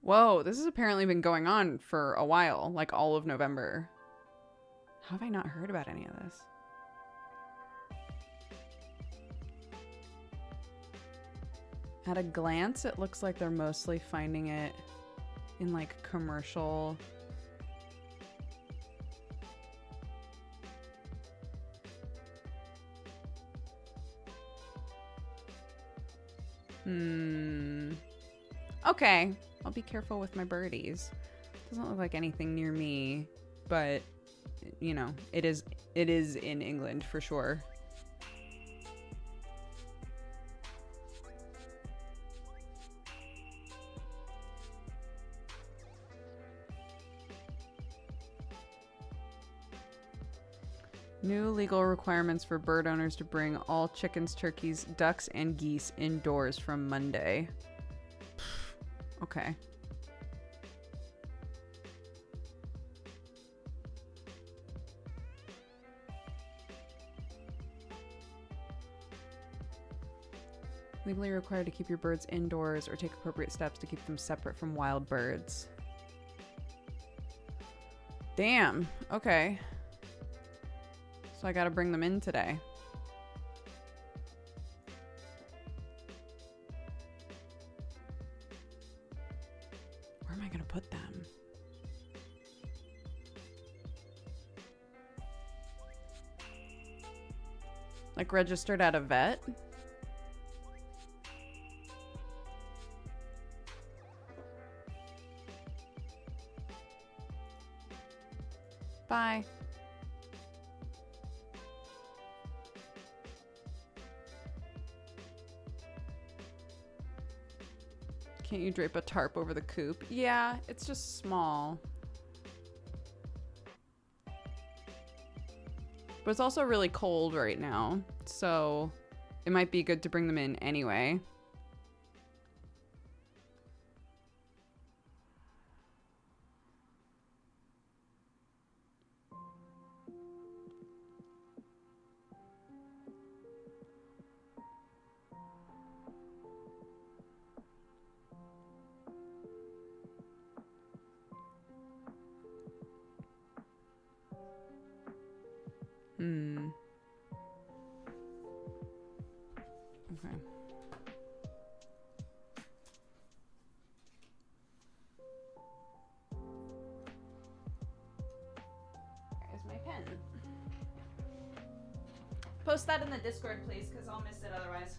Speaker 1: Whoa, this has apparently been going on for a while, like all of November. How have I not heard about any of this? At a glance, it looks like they're mostly finding it in like commercial. Okay. I'll be careful with my birdies. Doesn't look like anything near me, but you know, it is in England for sure. New legal requirements for bird owners to bring all chickens, turkeys, ducks, and geese indoors from Monday. Okay. Legally required to keep your birds indoors or take appropriate steps to keep them separate from wild birds. Damn. Okay. So I gotta bring them in today. Where am I gonna put them? Like registered at a vet? Bye. Can't you drape a tarp over the coop? Yeah, it's just small. But it's also really cold right now, so it might be good to bring them in anyway. Hmm. Okay. There's my pen. Post that in the Discord, please, because I'll miss it otherwise.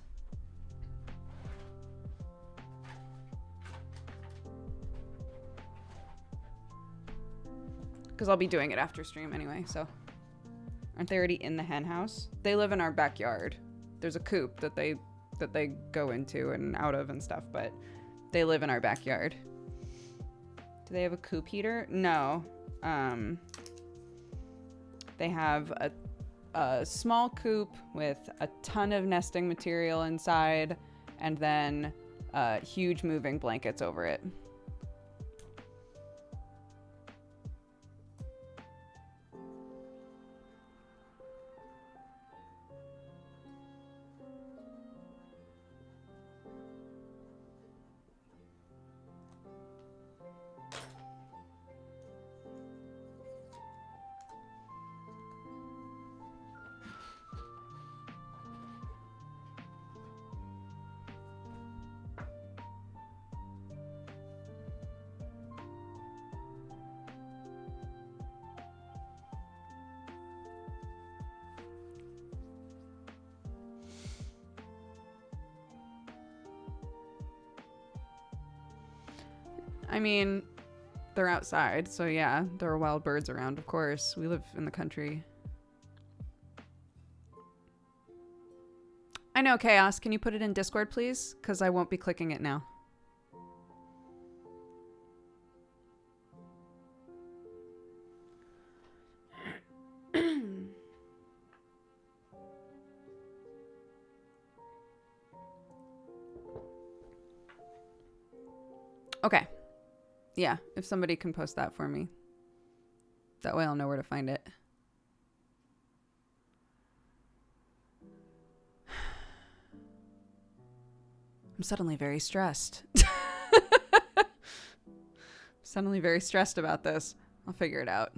Speaker 1: Because I'll be doing it after stream anyway, so. Aren't they already in the hen house? They live in our backyard. There's a coop that they go into and out of and stuff, but they live in our backyard. Do they have a coop heater? No. They have a small coop with a ton of nesting material inside and then huge moving blankets over it. I mean, they're outside, so yeah, there are wild birds around, of course. We live in the country. I know, Chaos. Can you put it in Discord, please? Because I won't be clicking it now. Okay. Yeah, if somebody can post that for me. That way I'll know where to find it. I'm suddenly very stressed. Suddenly very stressed about this. I'll figure it out.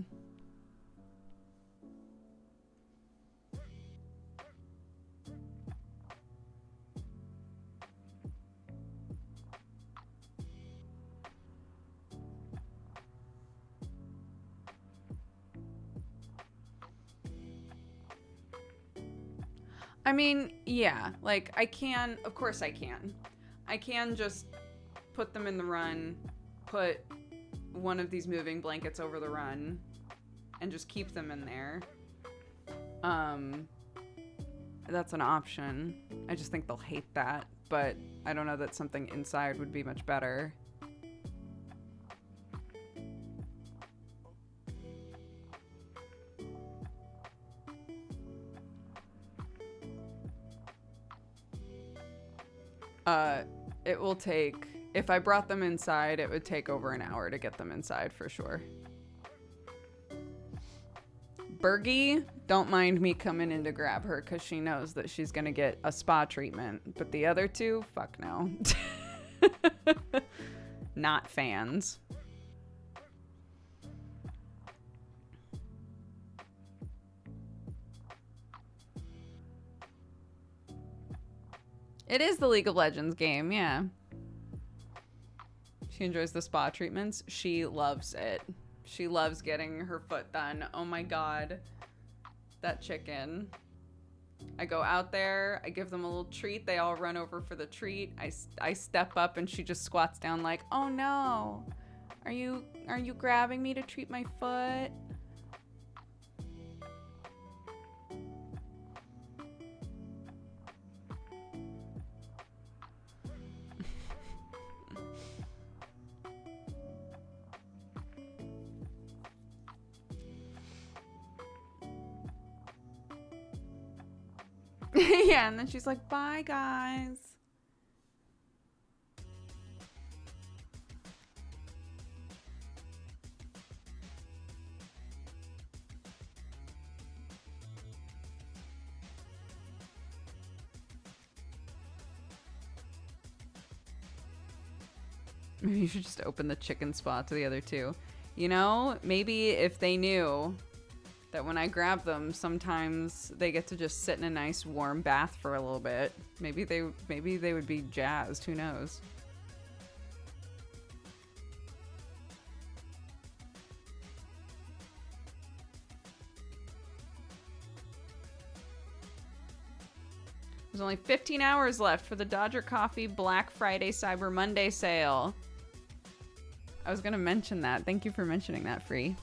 Speaker 1: I mean, yeah, like I can, of course I can. I can just put them in the run, put one of these moving blankets over the run, and just keep them in there. That's an option. I just think they'll hate that, but I don't know that something inside would be much better. It will take, if I brought them inside, it would take over an hour to get them inside for sure. Bergie, don't mind me coming in to grab her because she knows that she's going to get a spa treatment. But the other two, fuck no. Not fans. It is the League of Legends game, yeah. She enjoys the spa treatments. She loves it. She loves getting her foot done. Oh my god. That chicken. I go out there, I give them a little treat. They all run over for the treat. I step up and she just squats down like, "Oh no. Are you grabbing me to treat my foot?" Yeah, and then she's like, "Bye, guys." Maybe you should just open the chicken spot to the other two. You know, maybe if they knew that when I grab them, sometimes they get to just sit in a nice warm bath for a little bit. Maybe they would be jazzed. Who knows? There's only 15 hours left for the Dodger Coffee Black Friday Cyber Monday sale. I was going to mention that. Thank you for mentioning that, Free.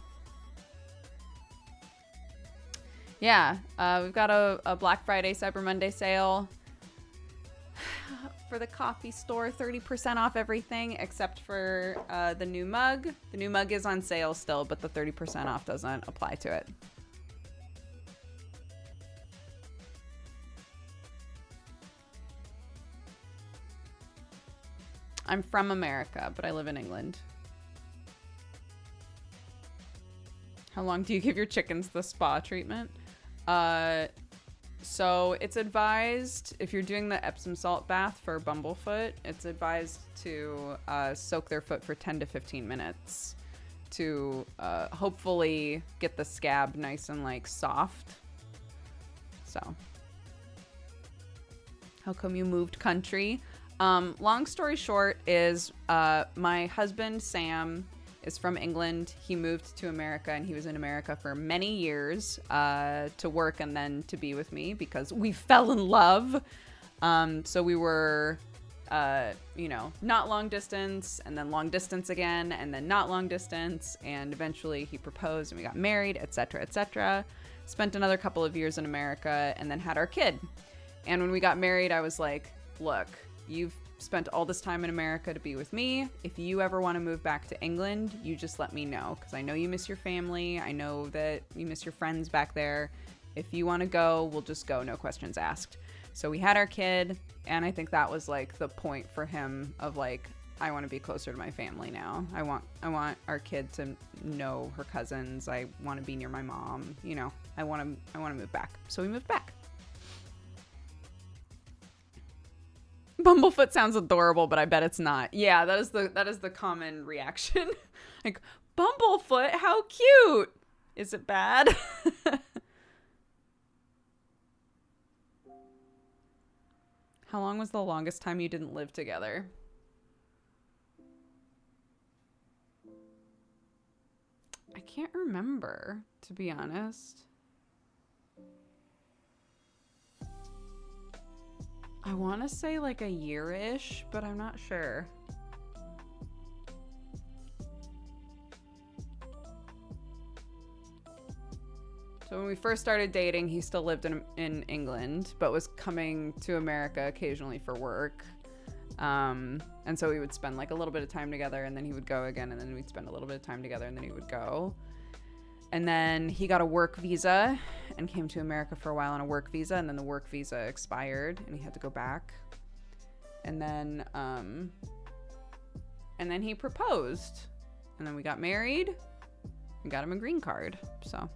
Speaker 1: Yeah, we've got a Black Friday Cyber Monday sale for the coffee store. 30% off everything except for the new mug. The new mug is on sale still, but the 30% off doesn't apply to it. I'm from America, but I live in England. How long do you give your chickens the spa treatment? So it's advised, if you're doing the Epsom salt bath for Bumblefoot, it's advised to soak their foot for 10 to 15 minutes to hopefully get the scab nice and like soft. So, how come you moved country? Long story short is my husband, Sam, is from England. He moved to America, and he was in America for many years to work and then to be with me because we fell in love. So we were, not long distance, and then long distance again, and then not long distance. And eventually he proposed and we got married, etc., etc. Spent another couple of years in America and then had our kid. And when we got married, I was like, look, you've spent all this time in America to be with me. If you ever want to move back to England, you just let me know, because I know you miss your family. I know that you miss your friends back there. If you want to go, we'll just go, no questions asked. So we had our kid, and I think that was like the point for him of like, I want to be closer to my family now. I want our kid to know her cousins. I want to be near my mom. I want to move back. So we moved back. Bumblefoot sounds adorable, but I bet it's not. Yeah, that is the common reaction. Like, Bumblefoot, how cute. Is it bad? How long was the longest time you didn't live together? I can't remember, to be honest. I want to say like a year-ish, but I'm not sure. So when we first started dating, he still lived in England, but was coming to America occasionally for work. And so we would spend like a little bit of time together, and then he would go again, and then we'd spend a little bit of time together, and then he would go. And then he got a work visa and came to America for a while on a work visa, and then the work visa expired and he had to go back. And then he proposed, and then we got married and got him a green card. So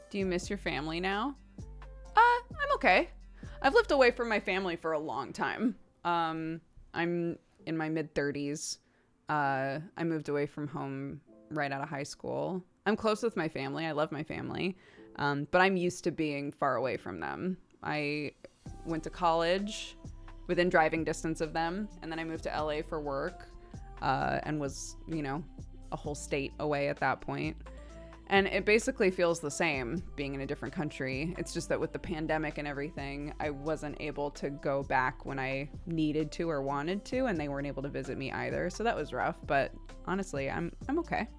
Speaker 1: do you miss your family now? I'm okay. I've lived away from my family for a long time. I'm in my mid-30s. I moved away from home right out of high school. I'm close with my family. I love my family. But I'm used to being far away from them. I went to college within driving distance of them, and then I moved to LA for work, and was, a whole state away at that point. And it basically feels the same being in a different country. It's just that with the pandemic and everything, I wasn't able to go back when I needed to or wanted to, and they weren't able to visit me either. So that was rough, but honestly, I'm okay.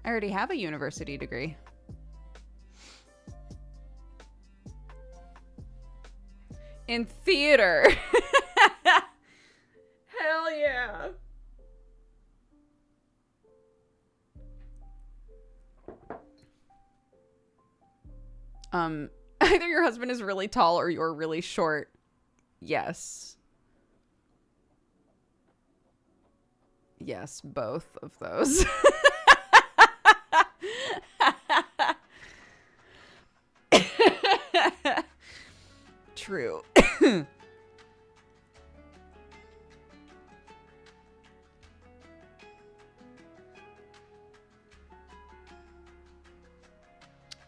Speaker 1: I already have a university degree. In theater. Hell yeah. Either your husband is really tall or you're really short. Yes. Yes, both of those. True.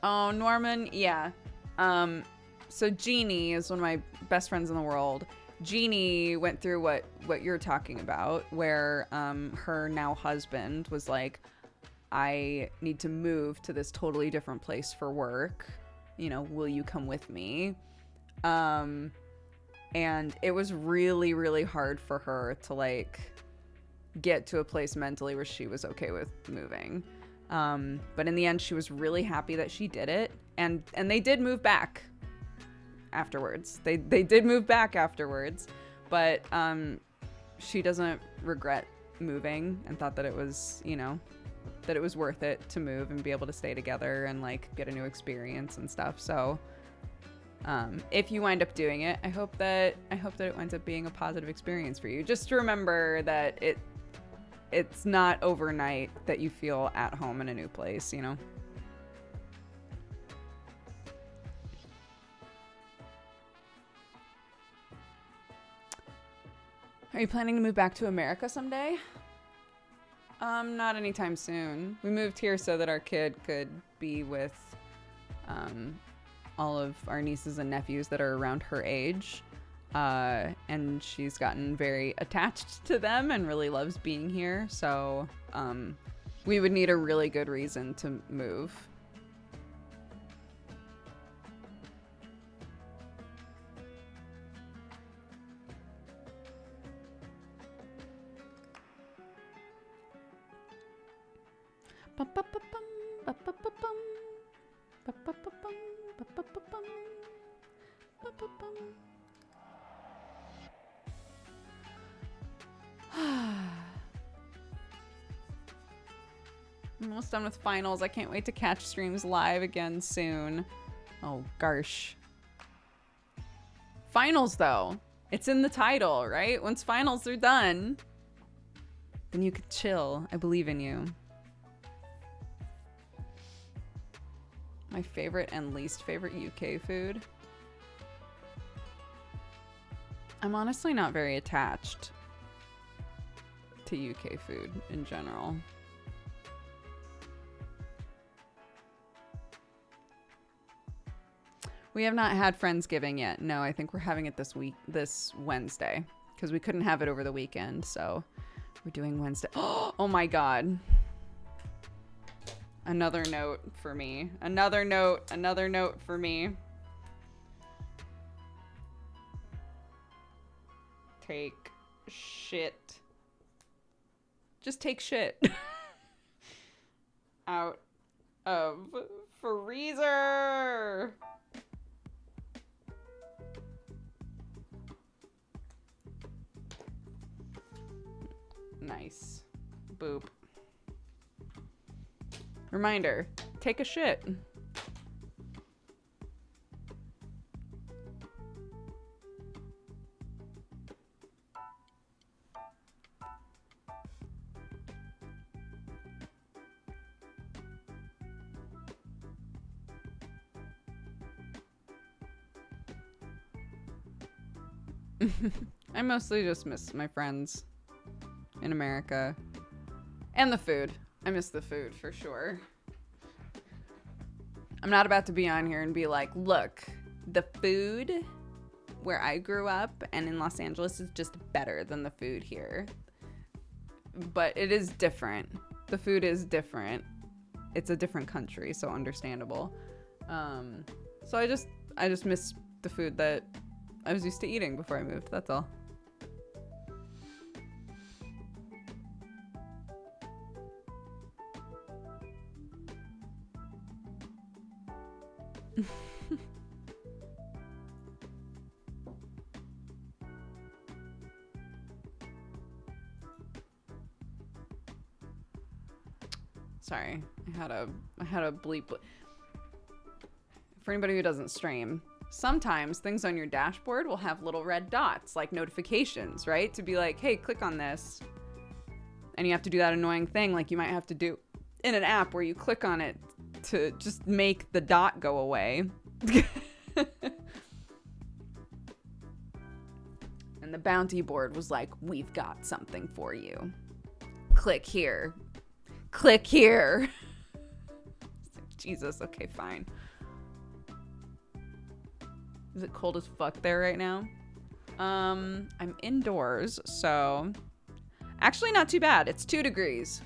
Speaker 1: Oh, Norman, yeah. So Jeannie is one of my best friends in the world. Jeannie went through what you're talking about, where her now husband was like, I need to move to this totally different place for work. You know, will you come with me? And it was really, really hard for her to like get to a place mentally where she was okay with moving. But in the end, she was really happy that she did it, and they did move back afterwards. They did move back afterwards, but she doesn't regret moving and thought that it was, you know, that it was worth it to move and be able to stay together and like get a new experience and stuff. So if you wind up doing it, I hope that it winds up being a positive experience for you. Just remember that it's not overnight that you feel at home in a new place, you know? Are you planning to move back to America someday? Not anytime soon. We moved here so that our kid could be with all of our nieces and nephews that are around her age. And she's gotten very attached to them and really loves being here. So we would need a really good reason to move. I'm almost done with finals. I can't wait to catch streams live again soon. Oh, gosh. Finals, though. It's in the title, right? Once finals are done, then you can chill. I believe in you. My favorite and least favorite UK food. I'm honestly not very attached to UK food in general. We have not had Friendsgiving yet. No, I think we're having it this Wednesday, because we couldn't have it over the weekend, so we're doing Wednesday. Oh my God. Another note for me. Another note for me. Take shit. Just take shit. Out of freezer. Nice. Boop. Reminder, take a shit. I mostly just miss my friends in America. And the food. I miss the food for sure. I'm not about to be on here and be like, look, the food where I grew up and in Los Angeles is just better than the food here. But it is different. The food is different. It's a different country, so understandable. So I just miss the food that I was used to eating before I moved. That's all. Sorry, I had a bleep. For anybody who doesn't stream, sometimes things on your dashboard will have little red dots, like notifications, right? To be like, hey, click on this. And you have to do that annoying thing like you might have to do in an app where you click on it to just make the dot go away. And the bounty board was like, we've got something for you. Click here. Click here. Jesus, okay, fine. Is it cold as fuck there right now? I'm indoors, so actually not too bad. It's 2 degrees.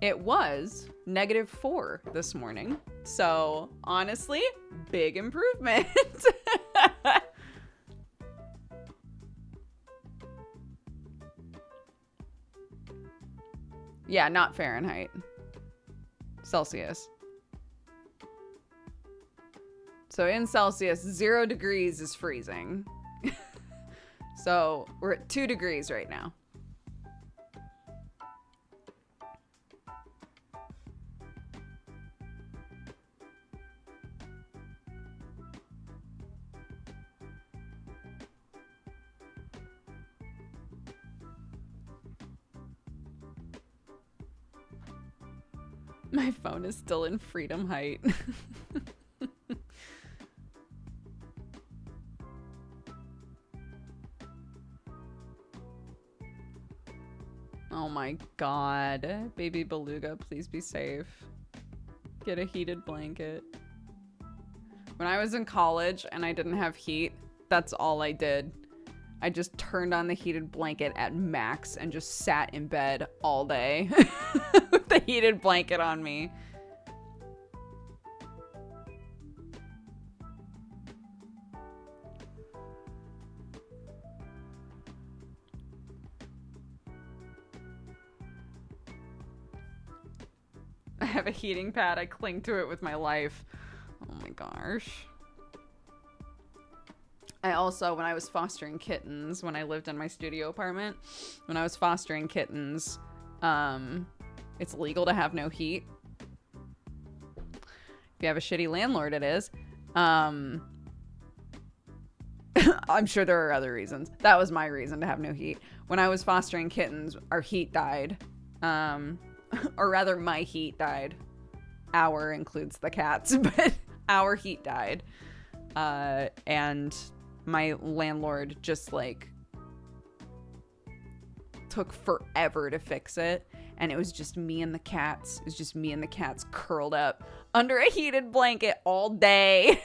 Speaker 1: It was -4 this morning. So honestly, big improvement. Yeah, not Fahrenheit. Celsius. So in Celsius, 0 degrees is freezing. So we're at 2 degrees right now. My phone is still in freedom height. Oh my god. Baby beluga, please be safe. Get a heated blanket. When I was in college and I didn't have heat, that's all I did. I just turned on the heated blanket at max and just sat in bed all day with the heated blanket on me. I have a heating pad. I cling to it with my life. Oh my gosh. I also, when I was fostering kittens, when I lived in my studio apartment, when I was fostering kittens, it's legal to have no heat. If you have a shitty landlord, it is. I'm sure there are other reasons. That was my reason to have no heat. When I was fostering kittens, our heat died. Or rather, my heat died. Our includes the cats, but our heat died. And my landlord just like took forever to fix it. And it was just me and the cats. It was just me and the cats curled up under a heated blanket all day.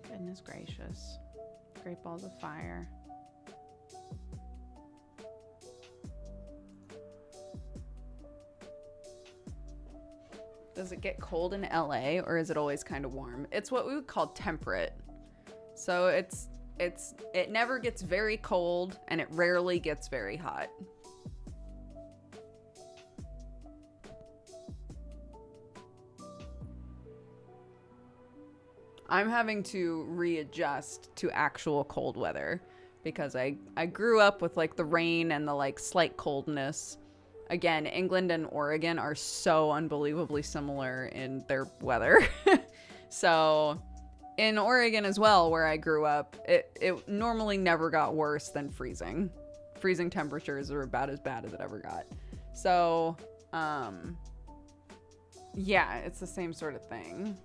Speaker 1: Goodness gracious. Great balls of fire. Does it get cold in LA or is it always kind of warm? It's what we would call temperate. So it never gets very cold and it rarely gets very hot. I'm having to readjust to actual cold weather because I grew up with like the rain and the like slight coldness. Again, England and Oregon are so unbelievably similar in their weather. So in Oregon as well, where I grew up, it normally never got worse than freezing. Freezing temperatures are about as bad as it ever got. So, yeah, it's the same sort of thing.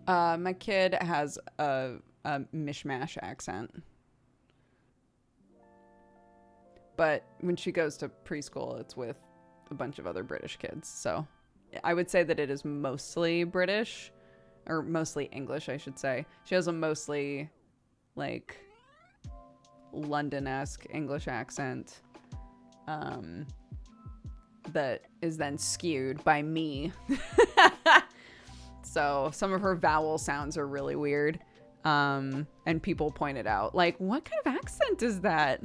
Speaker 1: My kid has a mishmash accent. But when she goes to preschool, it's with a bunch of other British kids. So I would say that it is mostly British, or mostly English, I should say. She has a mostly, like, London-esque English accent that is then skewed by me. So some of her vowel sounds are really weird. And people pointed out, like, what kind of accent is that?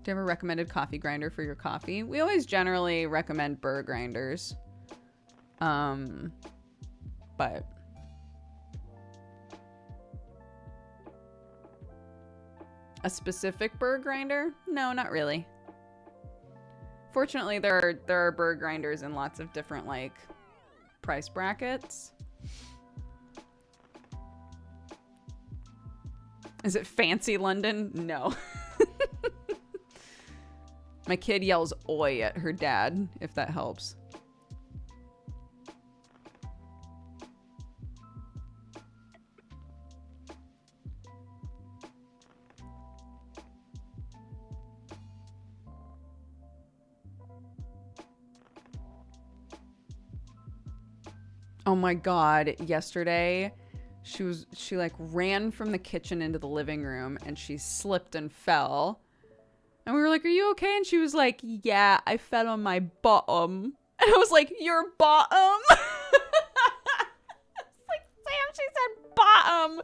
Speaker 1: Do you have a recommended coffee grinder for your coffee? We always generally recommend burr grinders. But a specific burr grinder? No, not really. Fortunately, there are burr grinders in lots of different, like, price brackets. Is it fancy London? No. My kid yells "oi" at her dad, if that helps. Oh my God, yesterday she like ran from the kitchen into the living room and she slipped and fell. And we were like, "Are you okay?" And she was like, "Yeah, I fell on my bottom." And I was like, "Your bottom?" It's like, Sam, she said bottom.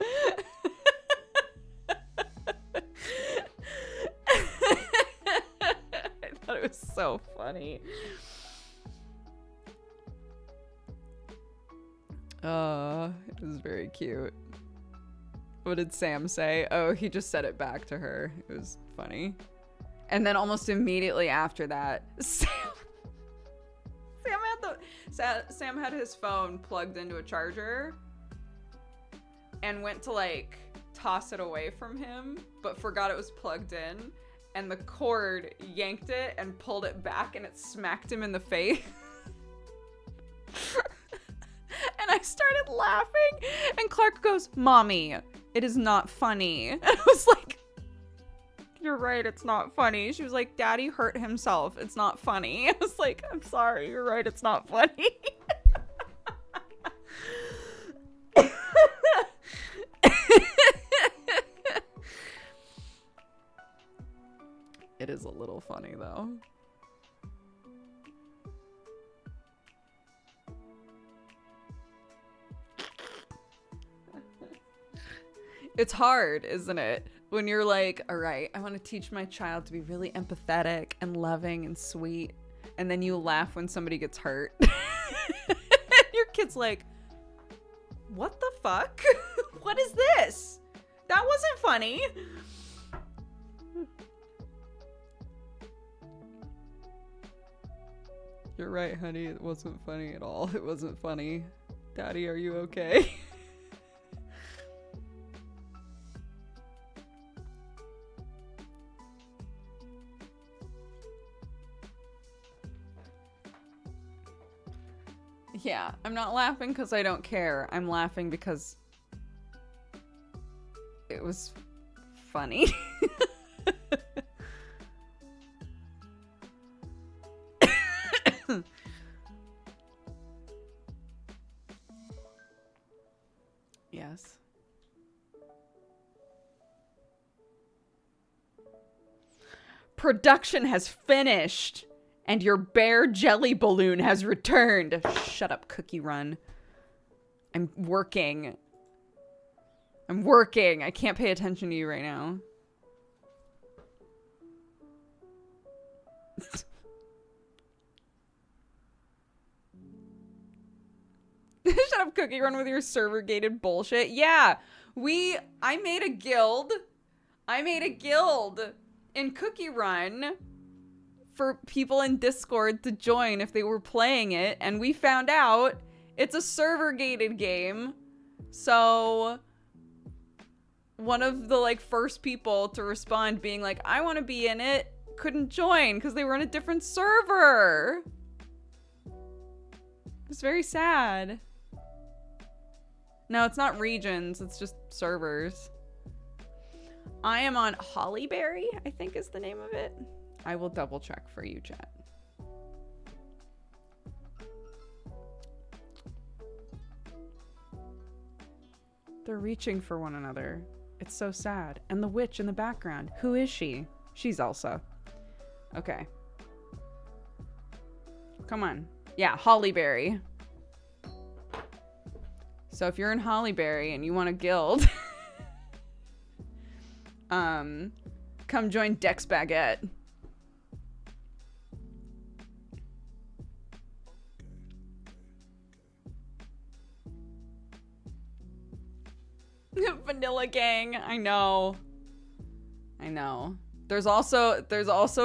Speaker 1: I thought it was so funny. It was very cute. What did Sam say? Oh, he just said it back to her. It was funny. And then almost immediately after that, Sam had his phone plugged into a charger and went to like toss it away from him, but forgot it was plugged in, and the cord yanked it and pulled it back and it smacked him in the face. And I started laughing and Clark goes, "Mommy, it is not funny." And I was like, "You're right, it's not funny." She was like, "Daddy hurt himself. It's not funny." I was like, "I'm sorry, you're right, it's not funny." It is a little funny, though. It's hard, isn't it? When you're like, all right, I want to teach my child to be really empathetic and loving and sweet. And then you laugh when somebody gets hurt. Your kid's like, "What the fuck? What is this? That wasn't funny." "You're right, honey. It wasn't funny at all. It wasn't funny. Daddy, are you okay?" Yeah, I'm not laughing because I don't care. I'm laughing because it was funny. Yes. Production has finished. And your bear jelly balloon has returned. Shut up, Cookie Run. I'm working. I can't pay attention to you right now. Shut up, Cookie Run, with your server-gated bullshit. Yeah, I made a guild. In Cookie Run for people in Discord to join if they were playing it, and we found out it's a server-gated game. So one of the like first people to respond being like, I want to be in it, couldn't join because they were on a different server. It's very sad. No, it's not regions, it's just servers. I am on Hollyberry, I think is the name of it. I will double check for you, chat. They're reaching for one another. It's so sad. And the witch in the background. Who is she? She's Elsa. Okay. Come on. Yeah, Hollyberry. So if you're in Hollyberry and you want a guild, come join Dex Baguette. Vanilla Gang. I know. There's also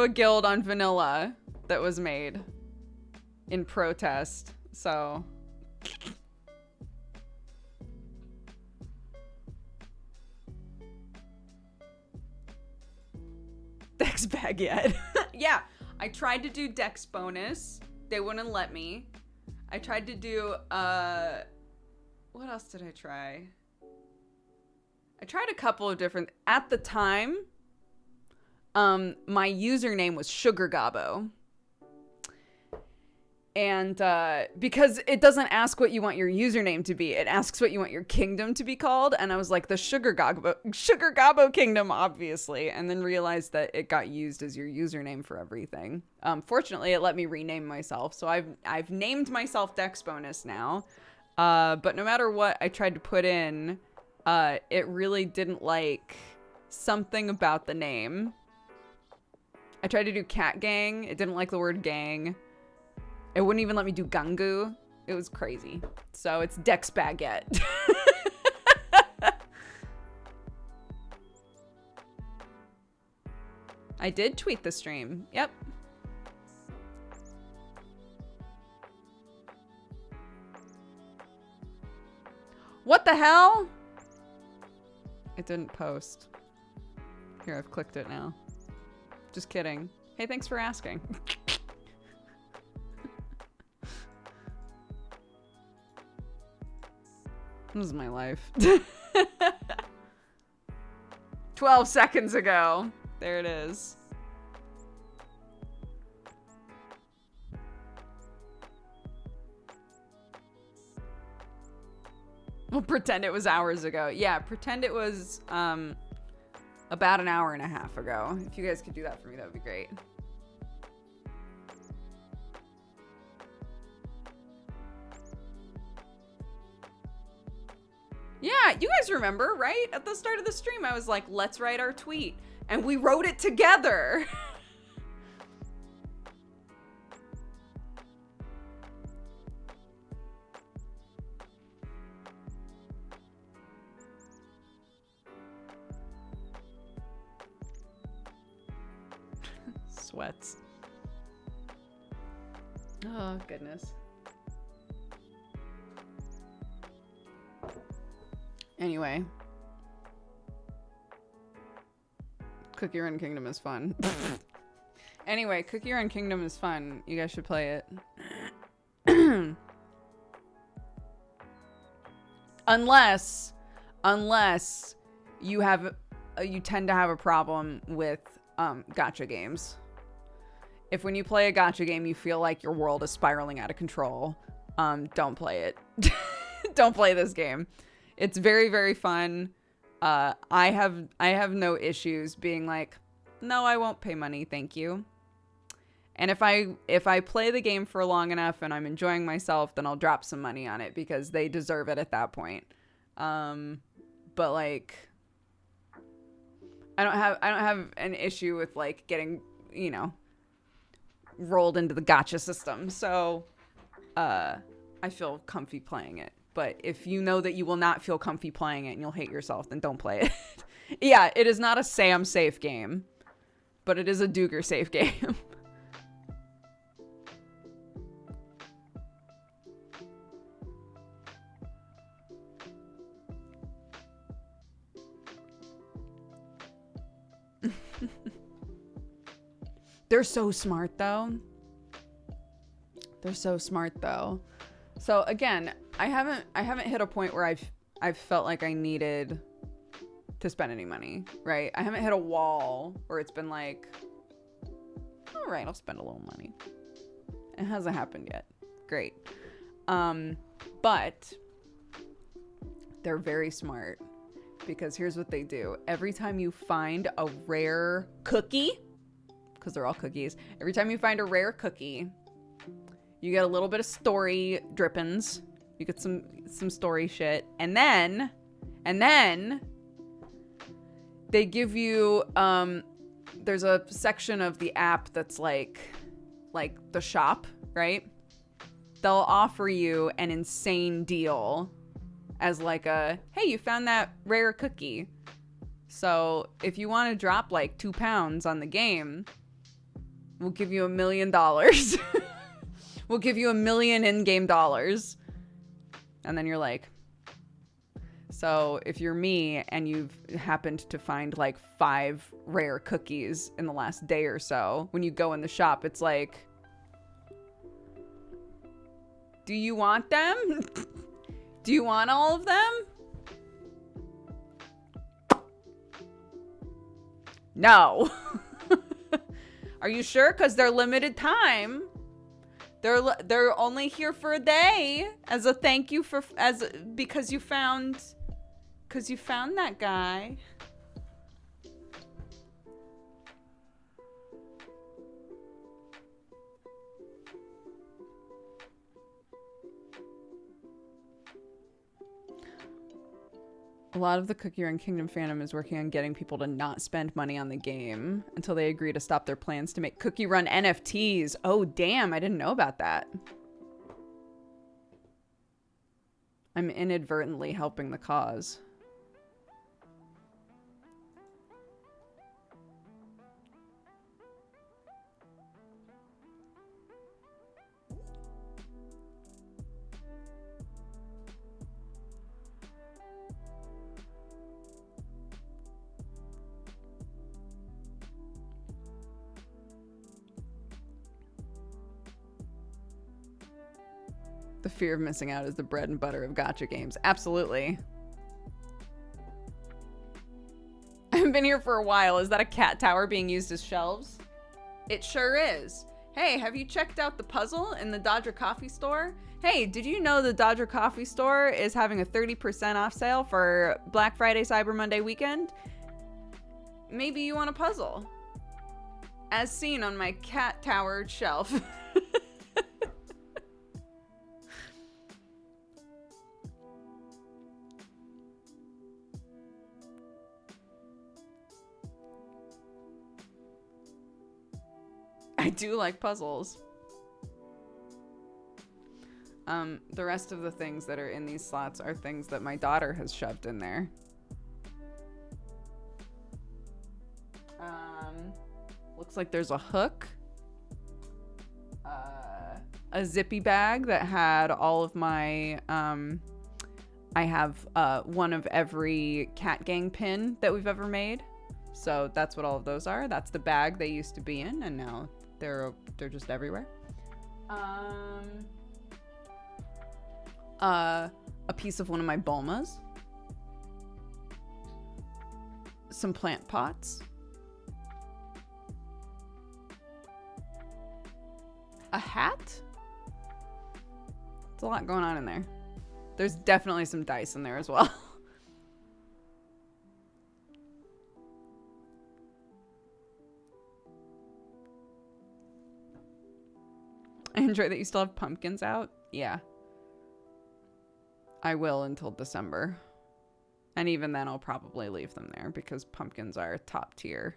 Speaker 1: a guild on Vanilla that was made in protest. So Dex Baguette. Yeah, I tried to do Dexbonus. They wouldn't let me. I tried to do what else did I try? I tried a couple of different at the time. My username was Sugar Gobbo. And because it doesn't ask what you want your username to be, it asks what you want your kingdom to be called. And I was like, the Sugar Gobbo Kingdom, obviously. And then realized that it got used as your username for everything. Fortunately, it let me rename myself. So I've named myself Dexbonus now. But no matter what I tried to put in, it really didn't like something about the name. I tried to do Cat Gang. It didn't like the word gang. It wouldn't even let me do Gungu. It was crazy. So it's Dex Baguette. I did tweet the stream. Yep. What the hell? It didn't post. Here, I've clicked it now. Just kidding. Hey, thanks for asking. This is my life. 12 seconds ago. There it is. We'll pretend it was hours ago. Yeah, pretend it was about an hour and a half ago. If you guys could do that for me, that would be great. Yeah, you guys remember, right? At the start of the stream, I was like, let's write our tweet. And we wrote it together. Sweats. Oh, goodness. Anyway. Cookie Run Kingdom is fun. Anyway, Cookie Run Kingdom is fun. You guys should play it. Unless you have you tend to have a problem with gacha games. If when you play a gacha game you feel like your world is spiraling out of control, don't play it. Don't play this game. It's very, very fun. I have no issues being like, no, I won't pay money, thank you. And if I play the game for long enough and I'm enjoying myself, then I'll drop some money on it because they deserve it at that point. But like, I don't have an issue with like getting, you know, rolled into the gacha system. So, I feel comfy playing it. But if you know that you will not feel comfy playing it and you'll hate yourself, then don't play it. Yeah, it is not a Sam safe game, but it is a Dooger safe game. They're so smart though. They're so smart though. So again, I haven't hit a point where I've felt like I needed to spend any money, right? I haven't hit a wall where it's been like, all right, I'll spend a little money. It hasn't happened yet. Great. But they're very smart because here's what they do. Every time you find a rare cookie, because they're all cookies, every time you find a rare cookie, you get a little bit of story drippings. You get some story shit. And then they give you, there's a section of the app that's like the shop, right? They'll offer you an insane deal as like a, hey, you found that rare cookie. So if you want to drop like 2 pounds on the game, we'll give you $1 million. We'll give you $1 million in-game dollars. And then you're like, so if you're me and you've happened to find like 5 rare cookies in the last day or so, when you go in the shop, it's like, do you want them? Do you want all of them? No. Are you sure? Because they're limited time. They're only here for a day as a thank you because you found that guy. A lot of the Cookie Run Kingdom fandom is working on getting people to not spend money on the game until they agree to stop their plans to make Cookie Run NFTs. Oh, damn. I didn't know about that. I'm inadvertently helping the cause. The fear of missing out is the bread and butter of gacha games. Absolutely. I haven't been here for a while. Is that a cat tower being used as shelves? It sure is. Hey, have you checked out the puzzle in the Dodger Coffee store? Hey, did you know the Dodger Coffee store is having a 30% off sale for Black Friday, Cyber Monday weekend? Maybe you want a puzzle. As seen on my cat towered shelf. I do like puzzles. The rest of the things that are in these slots are things that my daughter has shoved in there. Looks like there's a hook. A zippy bag that had all of my, I have one of every Cat Gang pin that we've ever made. So that's what all of those are. That's the bag they used to be in, and now they're just everywhere. A piece of one of my bulmas. Some plant pots. A hat? There's a lot going on in there. There's definitely some dice in there as well. I enjoy that you still have pumpkins out. Yeah. I will until December. And even then I'll probably leave them there because pumpkins are top tier.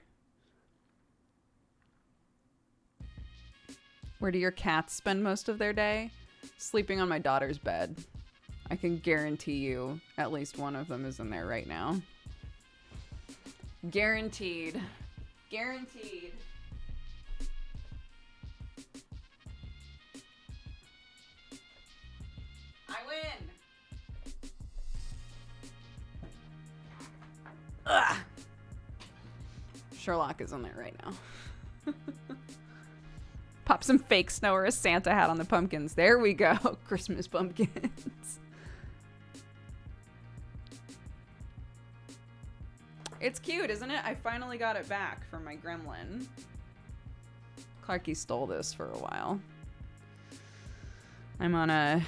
Speaker 1: Where do your cats spend most of their day? Sleeping on my daughter's bed. I can guarantee you at least one of them is in there right now. Guaranteed. Guaranteed. I win. Ugh. Sherlock is in there right now. Pop some fake snow or a Santa hat on the pumpkins. There we go. Christmas pumpkins. It's cute, isn't it? I finally got it back from my gremlin. Clarky stole this for a while. I'm on a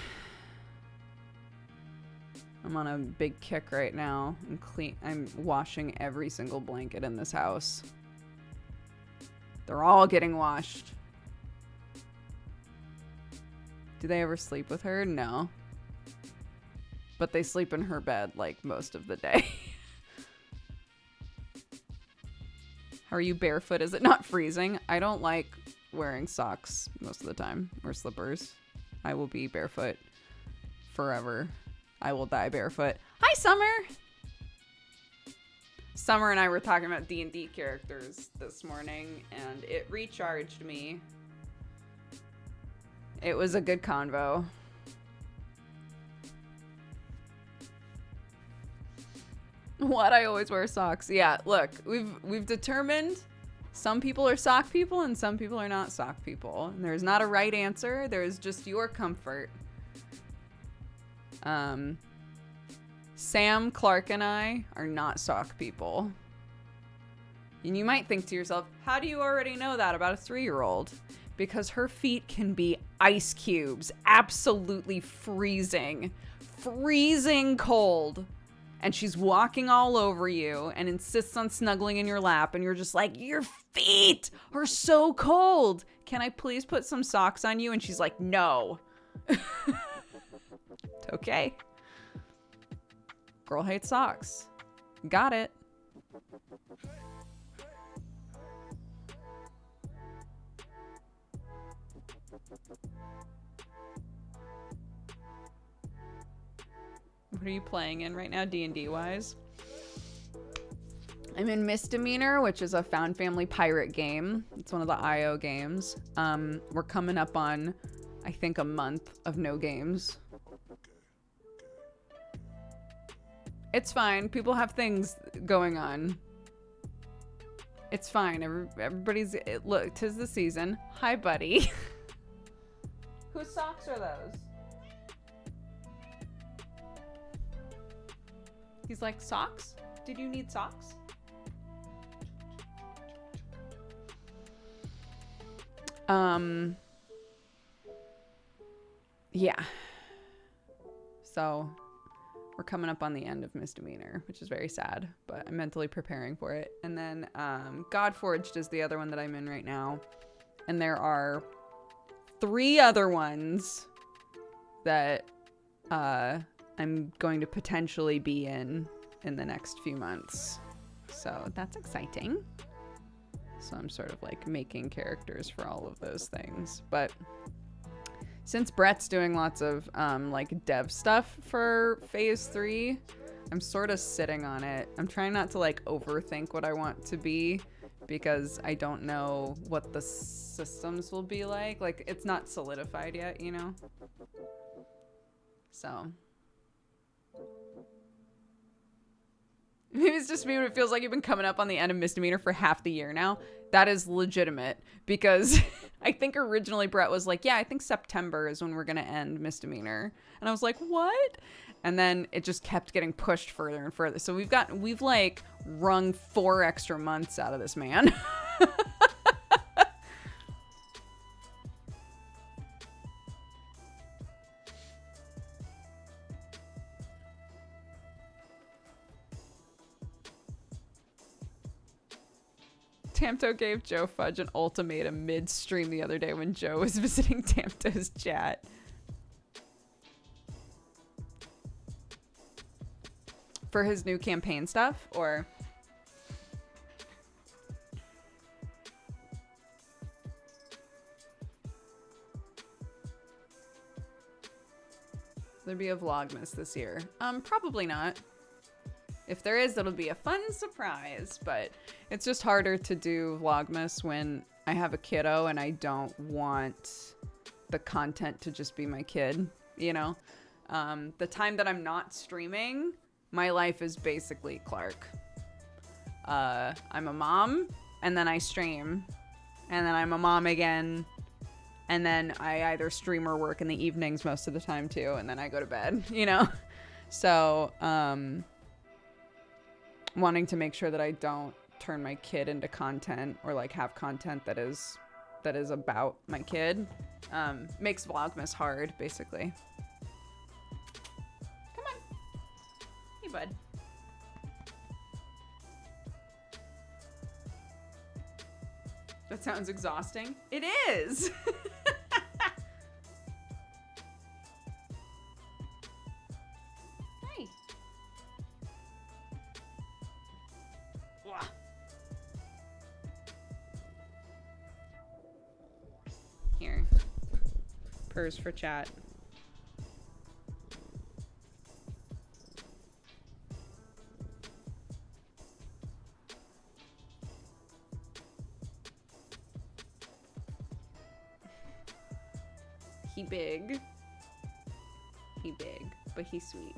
Speaker 1: big kick right now. I'm washing every single blanket in this house. They're all getting washed. Do they ever sleep with her? No. But they sleep in her bed like most of the day. How are you barefoot? Is it not freezing? I don't like wearing socks most of the time or slippers. I will be barefoot forever. I will die barefoot. Hi, Summer! Summer and I were talking about D&D characters this morning, and it recharged me. It was a good convo. What? I always wear socks. Yeah, look, we've determined some people are sock people and some people are not sock people. And there's not a right answer. There's just your comfort. Sam, Clark, and I are not sock people. And you might think to yourself, how do you already know that about a 3-year-old? Because her feet can be ice cubes, absolutely freezing cold. And she's walking all over you and insists on snuggling in your lap. And you're just like, your feet are so cold. Can I please put some socks on you? And she's like, no. Okay. Girl hates socks. Got it. What are you playing in right now, D&D wise? I'm in Misdemeanor, which is a found family pirate game. It's one of the IO games. We're coming up on, I think, a month of no games. It's fine. People have things going on. It's fine. Everybody's... Look, 'tis the season. Hi, buddy. Whose socks are those? He's like, socks? Did you need socks? Yeah. So... we're coming up on the end of Misdemeanor, which is very sad, but I'm mentally preparing for it. And then Godforged is the other one that I'm in right now. And there are 3 other ones that I'm going to potentially be in the next few months. So that's exciting. So I'm sort of like making characters for all of those things. But since Brett's doing lots of like dev stuff for phase 3, I'm sort of sitting on it. I'm trying not to like overthink what I want to be because I don't know what the systems will be like. Like it's not solidified yet, you know? So maybe it's just me, but it feels like you've been coming up on the end of Misdemeanor for half the year now. That is legitimate because I think originally Brett was like, yeah, I think September is when we're going to end Misdemeanor. And I was like, what? And then it just kept getting pushed further and further. So we've like wrung 4 extra months out of this man. Tamto gave Joe Fudge an ultimatum mid-stream the other day when Joe was visiting Tamto's chat. For his new campaign stuff, or... There'll be a Vlogmas this year. Probably not. If there is, it'll be a fun surprise, but it's just harder to do Vlogmas when I have a kiddo and I don't want the content to just be my kid, you know? The time that I'm not streaming, my life is basically Clark. I'm a mom and then I stream, and then I'm a mom again, and then I either stream or work in the evenings most of the time too, and then I go to bed, you know? So, wanting to make sure that I don't turn my kid into content or like have content that is about my kid, makes Vlogmas hard, basically. Come on. Hey, bud. That sounds exhausting. It is. Hey. Wah. Here. Purrs for chat. He big. He big, but he sweet.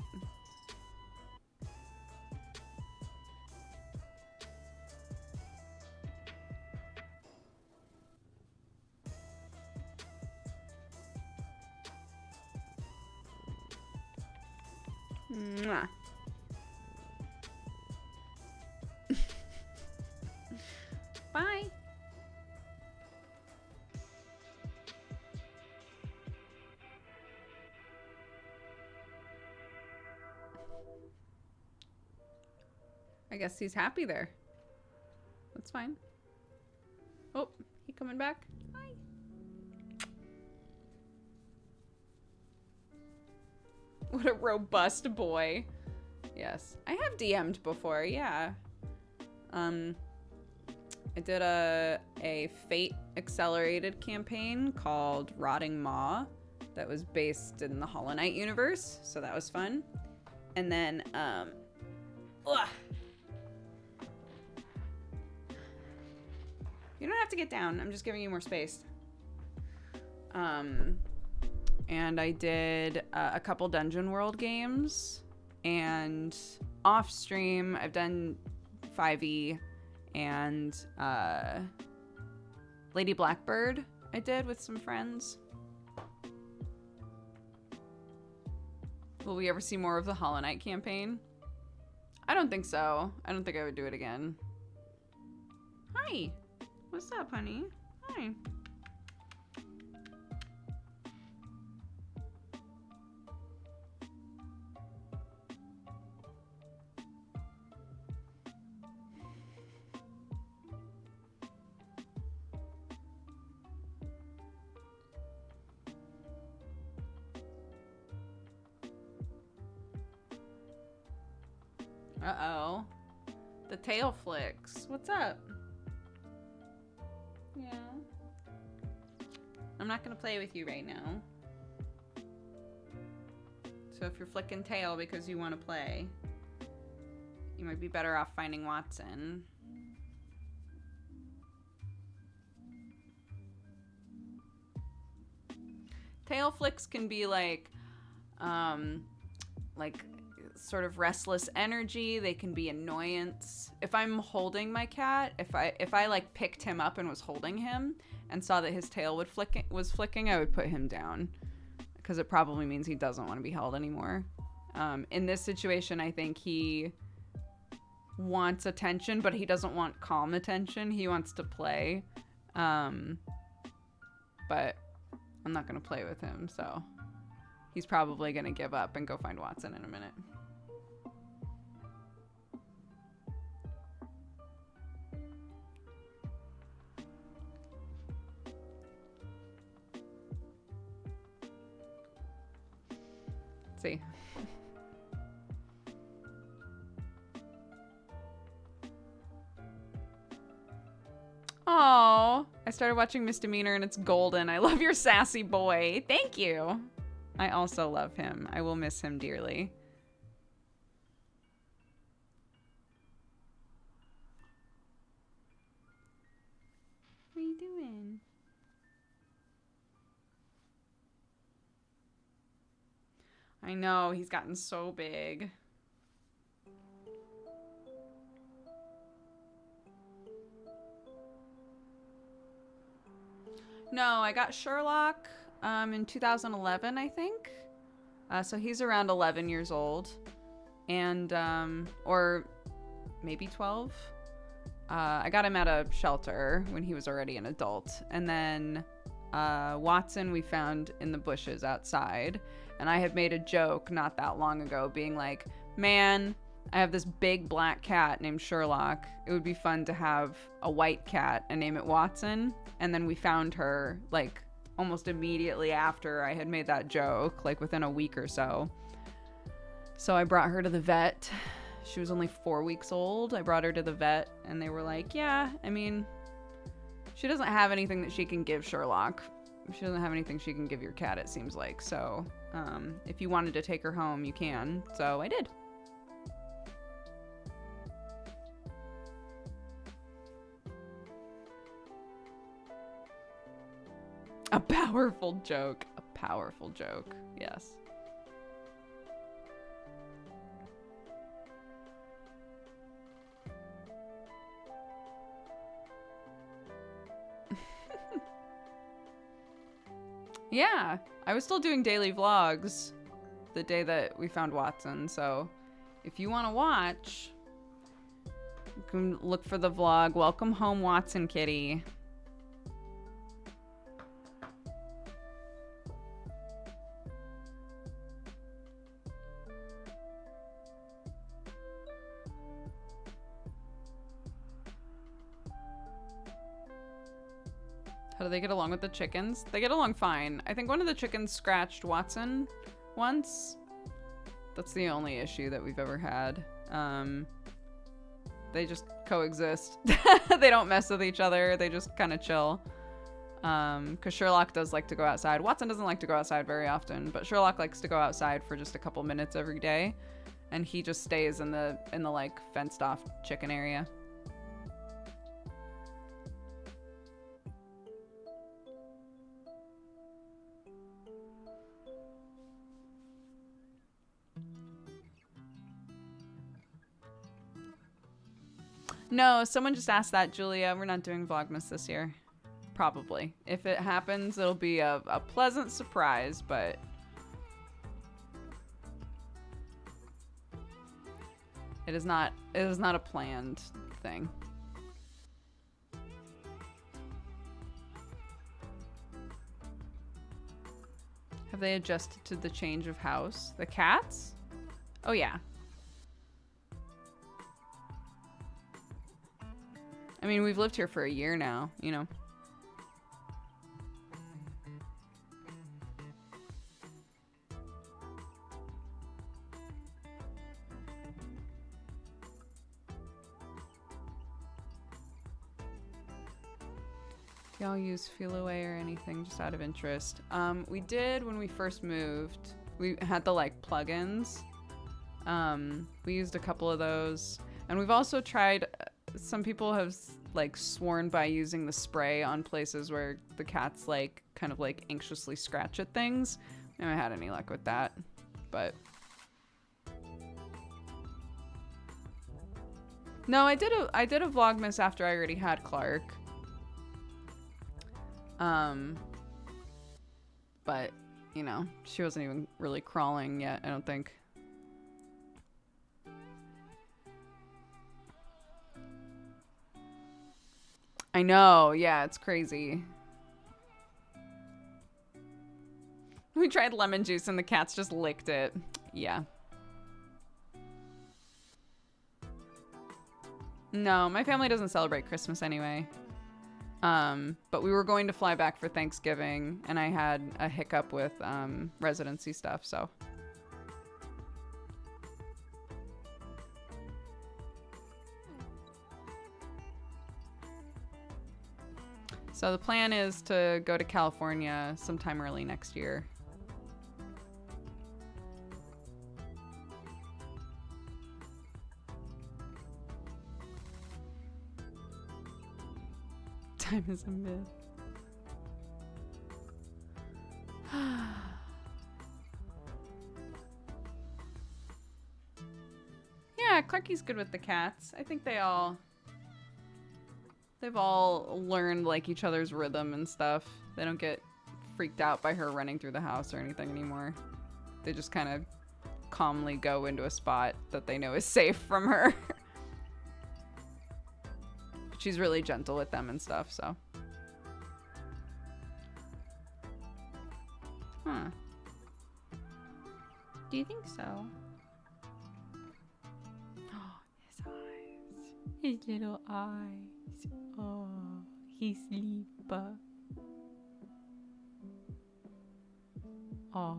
Speaker 1: Mwah. Bye. I guess he's happy there. That's fine. Oh, he coming back? Hi. What a robust boy. Yes. I have DM'd before, yeah. I did a Fate accelerated campaign called Rotting Maw that was based in the Hollow Knight universe, so that was fun. And then, ugh. You don't have to get down. I'm just giving you more space. And I did a couple Dungeon World games. And off stream, I've done 5e and Lady Blackbird I did with some friends. Will we ever see more of the Hollow Knight campaign? I don't think so. I don't think I would do it again. Hi. What's up, honey? Hi. Uh-oh. The tail flicks. What's up? Yeah. I'm not gonna play with you right now. So if you're flicking tail because you want to play, you might be better off finding Watson. Tail flicks can be like sort of restless energy. They can be annoyance. If I'm holding my cat, if I like picked him up and was holding him and saw that his tail was flicking, I would put him down because it probably means he doesn't want to be held anymore. In this situation, I think he wants attention, but he doesn't want calm attention. He wants to play. But I'm not going to play with him, so he's probably going to give up and go find Watson in a minute. Let's see. Oh, I started watching Misdemeanor and it's golden. I love your sassy boy. Thank you. I also love him. I will miss him dearly. What are you doing? I know, he's gotten so big. No, I got Sherlock in 2011, I think. So he's around 11 years old. And, or maybe 12. I got him at a shelter when he was already an adult. And then Watson we found in the bushes outside. And I had made a joke not that long ago being like, man, I have this big black cat named Sherlock. It would be fun to have a white cat and name it Watson. And then we found her like almost immediately after I had made that joke, like within a week or so. So I brought her to the vet. She was only 4 weeks old. I brought her to the vet and they were like, yeah, I mean, she doesn't have anything that she can give Sherlock. She doesn't have anything she can give your cat, it seems like. So if you wanted to take her home, you can. So I did. A powerful joke. A powerful joke. Yes. Yeah, I was still doing daily vlogs the day that we found Watson, so if you want to watch, you can look for the vlog, Welcome Home Watson Kitty. How do they get along with the chickens? They get along fine. I think one of the chickens scratched Watson once. That's the only issue that we've ever had. They just coexist. They don't mess with each other. They just kind of chill. Because Sherlock does like to go outside. Watson doesn't like to go outside very often, but Sherlock likes to go outside for just a couple minutes every day. And he just stays in the like fenced off chicken area. No, someone just asked that, Julia. We're not doing Vlogmas this year. Probably. If it happens, it'll be a pleasant surprise, but... It is not a planned thing. Have they adjusted to the change of house? The cats? Oh, yeah. I mean, we've lived here for a year now, you know. Do y'all use Feel Away or anything just out of interest? We did when we first moved. We had the like plugins. We used a couple of those. And we've also tried... Some people have like sworn by using the spray on places where the cats like kind of like anxiously scratch at things. I haven't had any luck with that, but no, I did a Vlogmas after I already had Clark. But you know, she wasn't even really crawling yet, I don't think. I know, yeah, it's crazy. We tried lemon juice and the cats just licked it. Yeah. No, my family doesn't celebrate Christmas anyway. But we were going to fly back for Thanksgiving and I had a hiccup with residency stuff, so. So the plan is to go to California sometime early next year. Time is a myth. Yeah, Clarky's good with the cats. I think they all They've all learned like each other's rhythm and stuff. They don't get freaked out by her running through the house or anything anymore. They just kind of calmly go into a spot that they know is safe from her. She's really gentle with them and stuff, so. Huh. Do you think so? Oh, his eyes. His little eyes. Oh, he's asleep. Oh.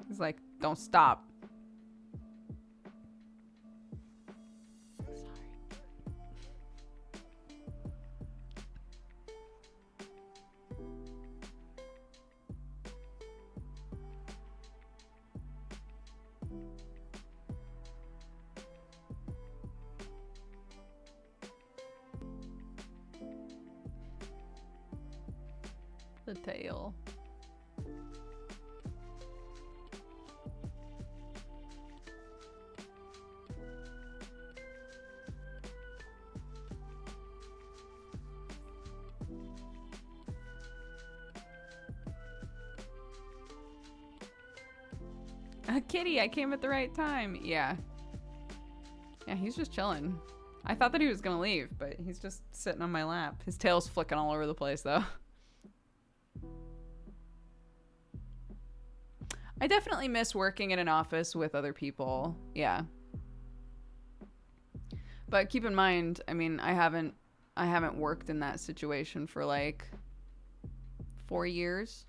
Speaker 1: He's like, don't stop. Sorry. The tail. Kitty, I came at the right time. Yeah. Yeah, he's just chilling. I thought that he was gonna leave, but he's just sitting on my lap. His tail's flicking all over the place, though. I definitely miss working in an office with other people. Yeah. But keep in mind, I mean, I haven't worked in that situation for like 4 years.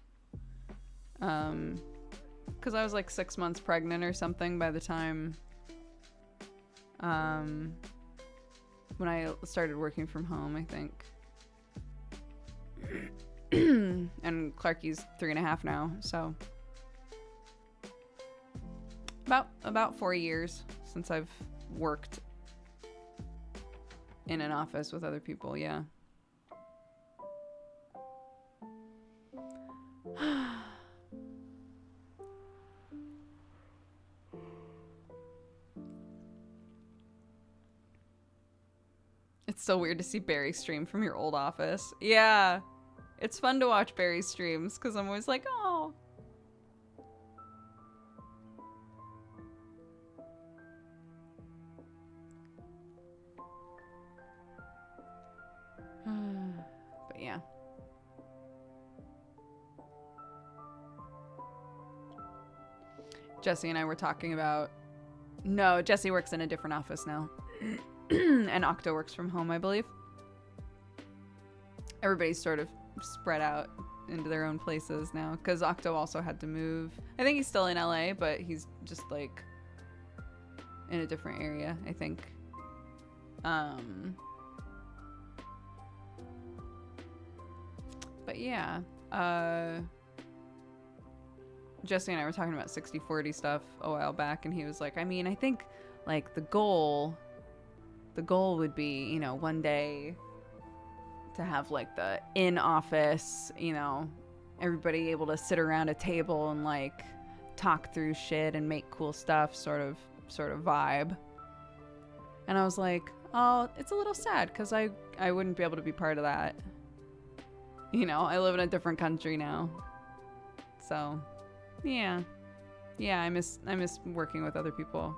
Speaker 1: Because I was like 6 months pregnant or something by the time when I started working from home, I think. And Clarky's 3.5 now, so about 4 years since I've worked in an office with other people. Yeah. It's so weird to see Barry stream from your old office. Yeah. It's fun to watch Barry's streams because I'm always like, oh. But yeah. Jesse and I were talking about... No, Jesse works in a different office now. And Octo works from home, I believe. Everybody's sort of spread out into their own places now because Octo also had to move. I think he's still in LA, but he's just like in a different area, I think. But yeah, Jesse and I were talking about 60/40 stuff a while back, and he was like, I mean, I think like the goal would be, you know, one day to have like the in-office, you know, everybody able to sit around a table and like talk through shit and make cool stuff sort of vibe. And I was like, oh, it's a little sad because I wouldn't be able to be part of that. You know, I live in a different country now. So, yeah. Yeah, I miss working with other people.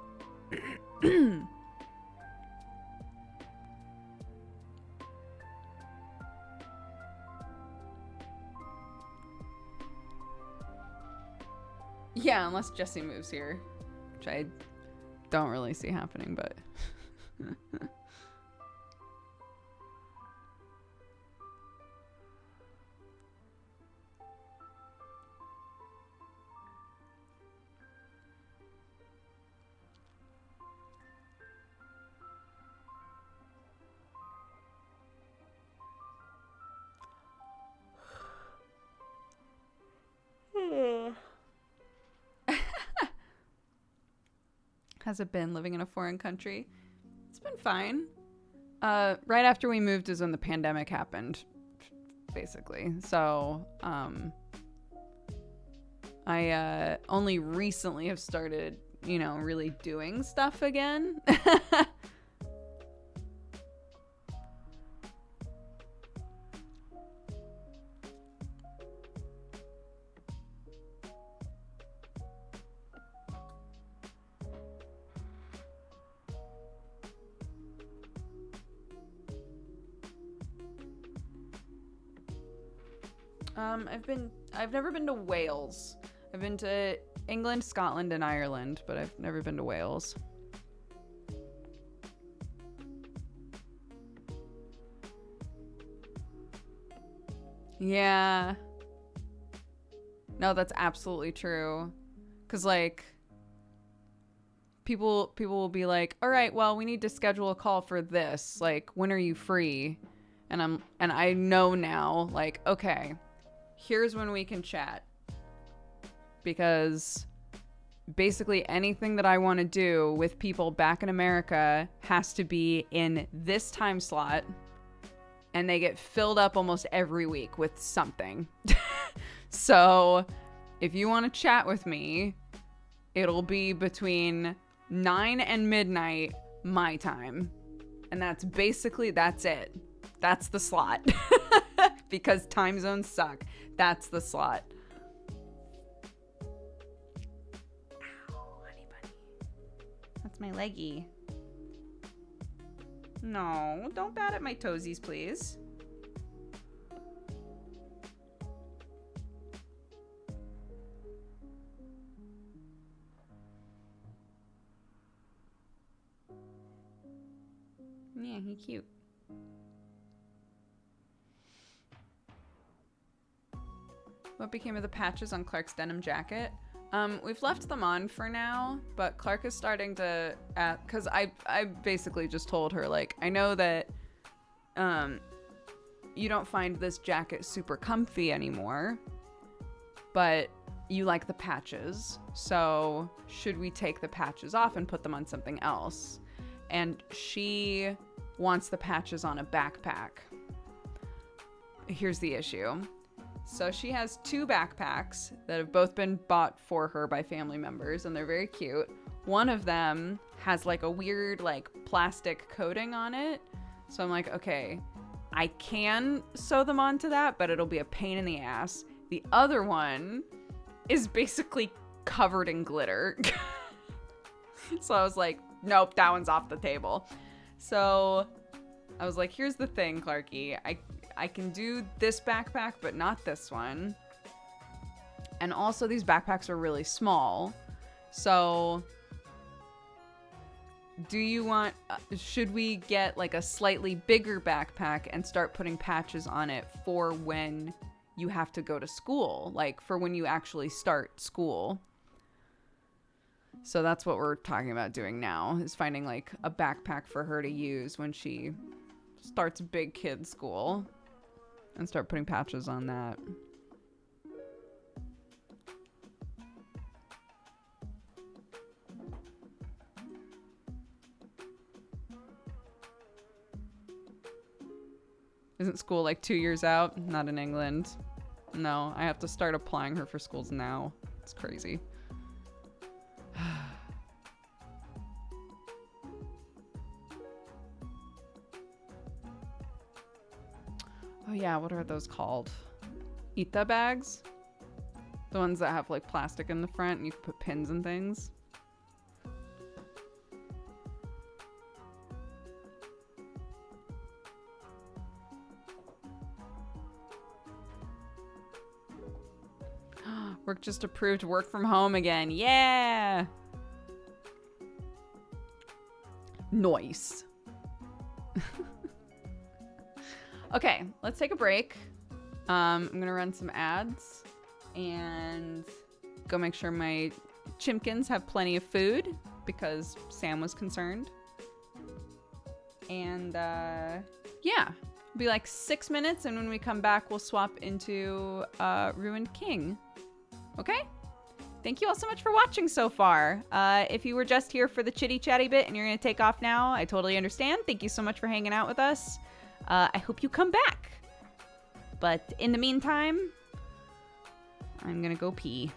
Speaker 1: Yeah, unless Jesse moves here, which I don't really see happening, but... Has it been living in a foreign country? It's been fine. Right after we moved is when the pandemic happened, basically. So, I only recently have started, you know, really doing stuff again. I've never been to Wales. I've been to England, Scotland, and Ireland, but I've never been to Wales. Yeah. No, that's absolutely true. 'Cause like people will be like, "All right, well, we need to schedule a call for this. Like, when are you free?" And I know now, like, okay, here's when we can chat. Because basically anything that I want to do with people back in America has to be in this time slot, and they get filled up almost every week with something. So if you want to chat with me, it'll be between 9 and midnight my time. And that's it. That's the slot. Because time zones suck. That's the slot. Ow, honey bunny. That's my leggy. No, don't bat at my toesies, please. Yeah, he's cute. What became of the patches on Clark's denim jacket? We've left them on for now, but Clark is starting to, because I basically just told her, like, I know that you don't find this jacket super comfy anymore, but you like the patches, so should we take the patches off and put them on something else? And she wants the patches on a backpack. Here's the issue. So she has 2 backpacks that have both been bought for her by family members, and they're very cute. One of them has like a weird like plastic coating on it. So I'm like, okay, I can sew them onto that, but it'll be a pain in the ass. The other one is basically covered in glitter. So I was like, nope, that one's off the table. So I was like, here's the thing, Clarky. I can do this backpack, but not this one. And also these backpacks are really small. So do you want, should we get like a slightly bigger backpack and start putting patches on it for when you have to go to school? Like for when you actually start school? So that's what we're talking about doing now, is finding like a backpack for her to use when she starts big kid school, and start putting patches on that. Isn't school like 2 years out? Not in England. No, I have to start applying her for schools now. It's crazy. Oh yeah, what are those called? Ita bags? The ones that have like plastic in the front and you can put pins and things. Work just approved work from home again. Yeah! Nice. Okay, let's take a break. I'm gonna run some ads and go make sure my chimkins have plenty of food because Sam was concerned. And yeah, be like 6 minutes, and when we come back, we'll swap into Ruined King. Okay? Thank you all so much for watching so far. If you were just here for the chitty chatty bit and you're gonna take off now, I totally understand. Thank you so much for hanging out with us. I hope you come back. But in the meantime, I'm gonna go pee.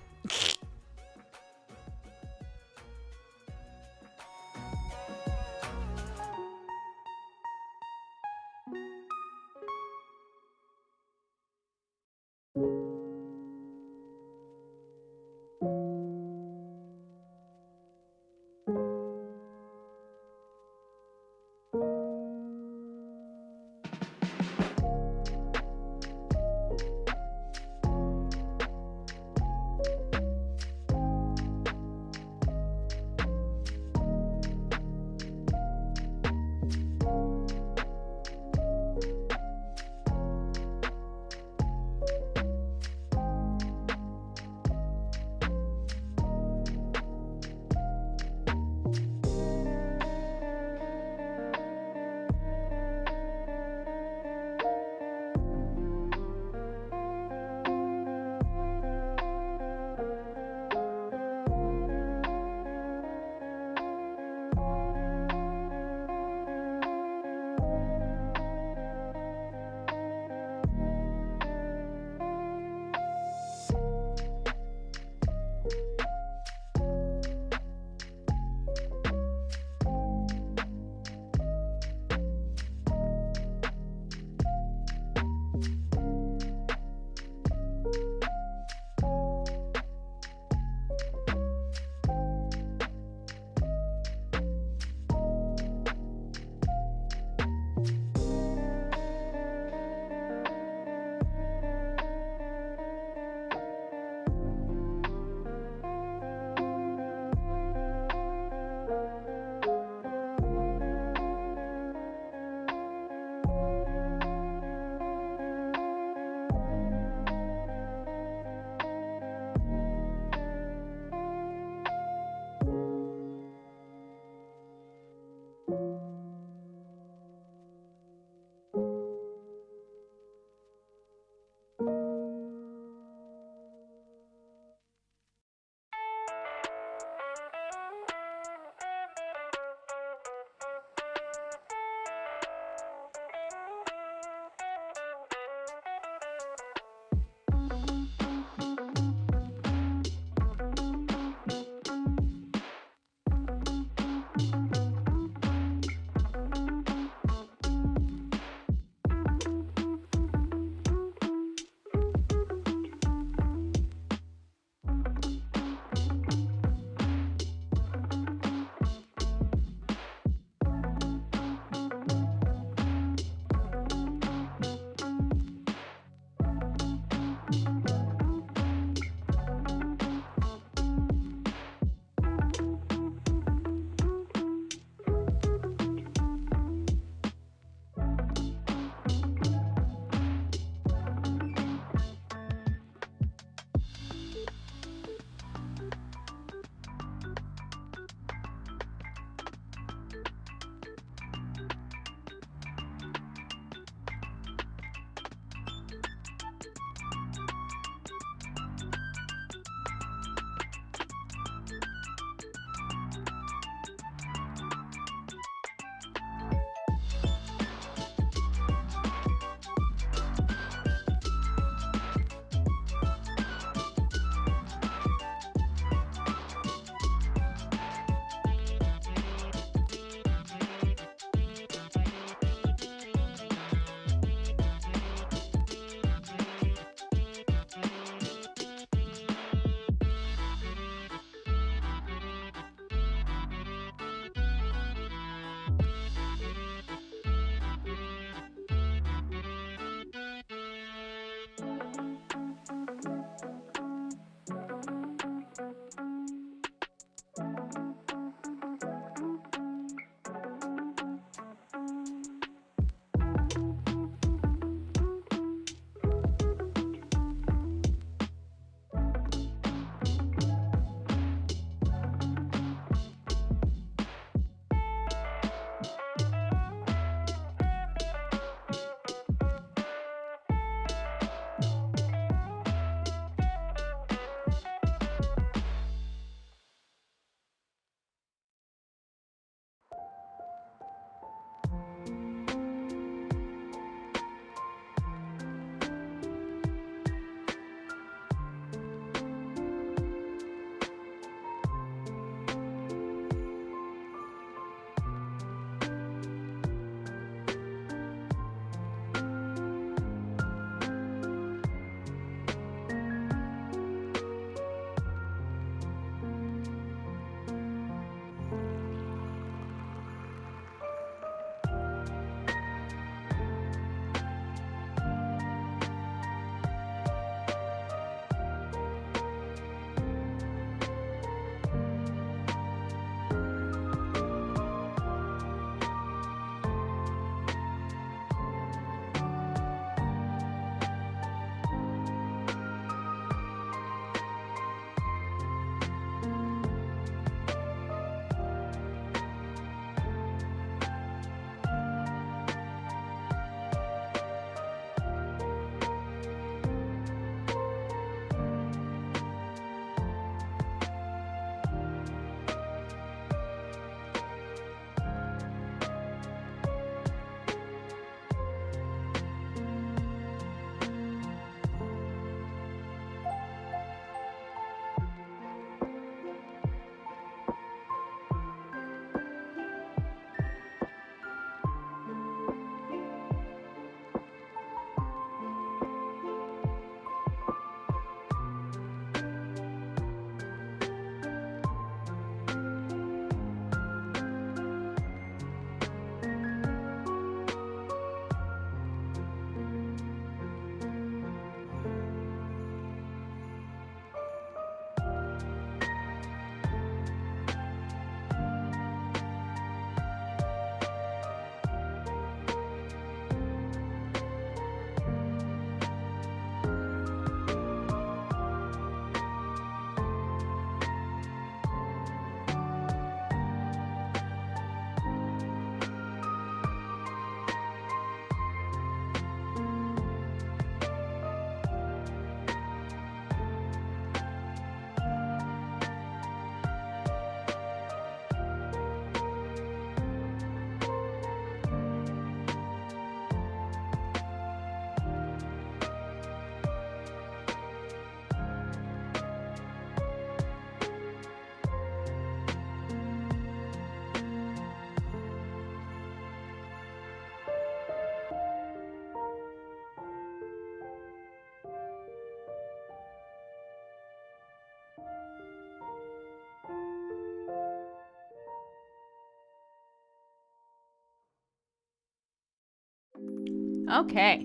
Speaker 1: Okay.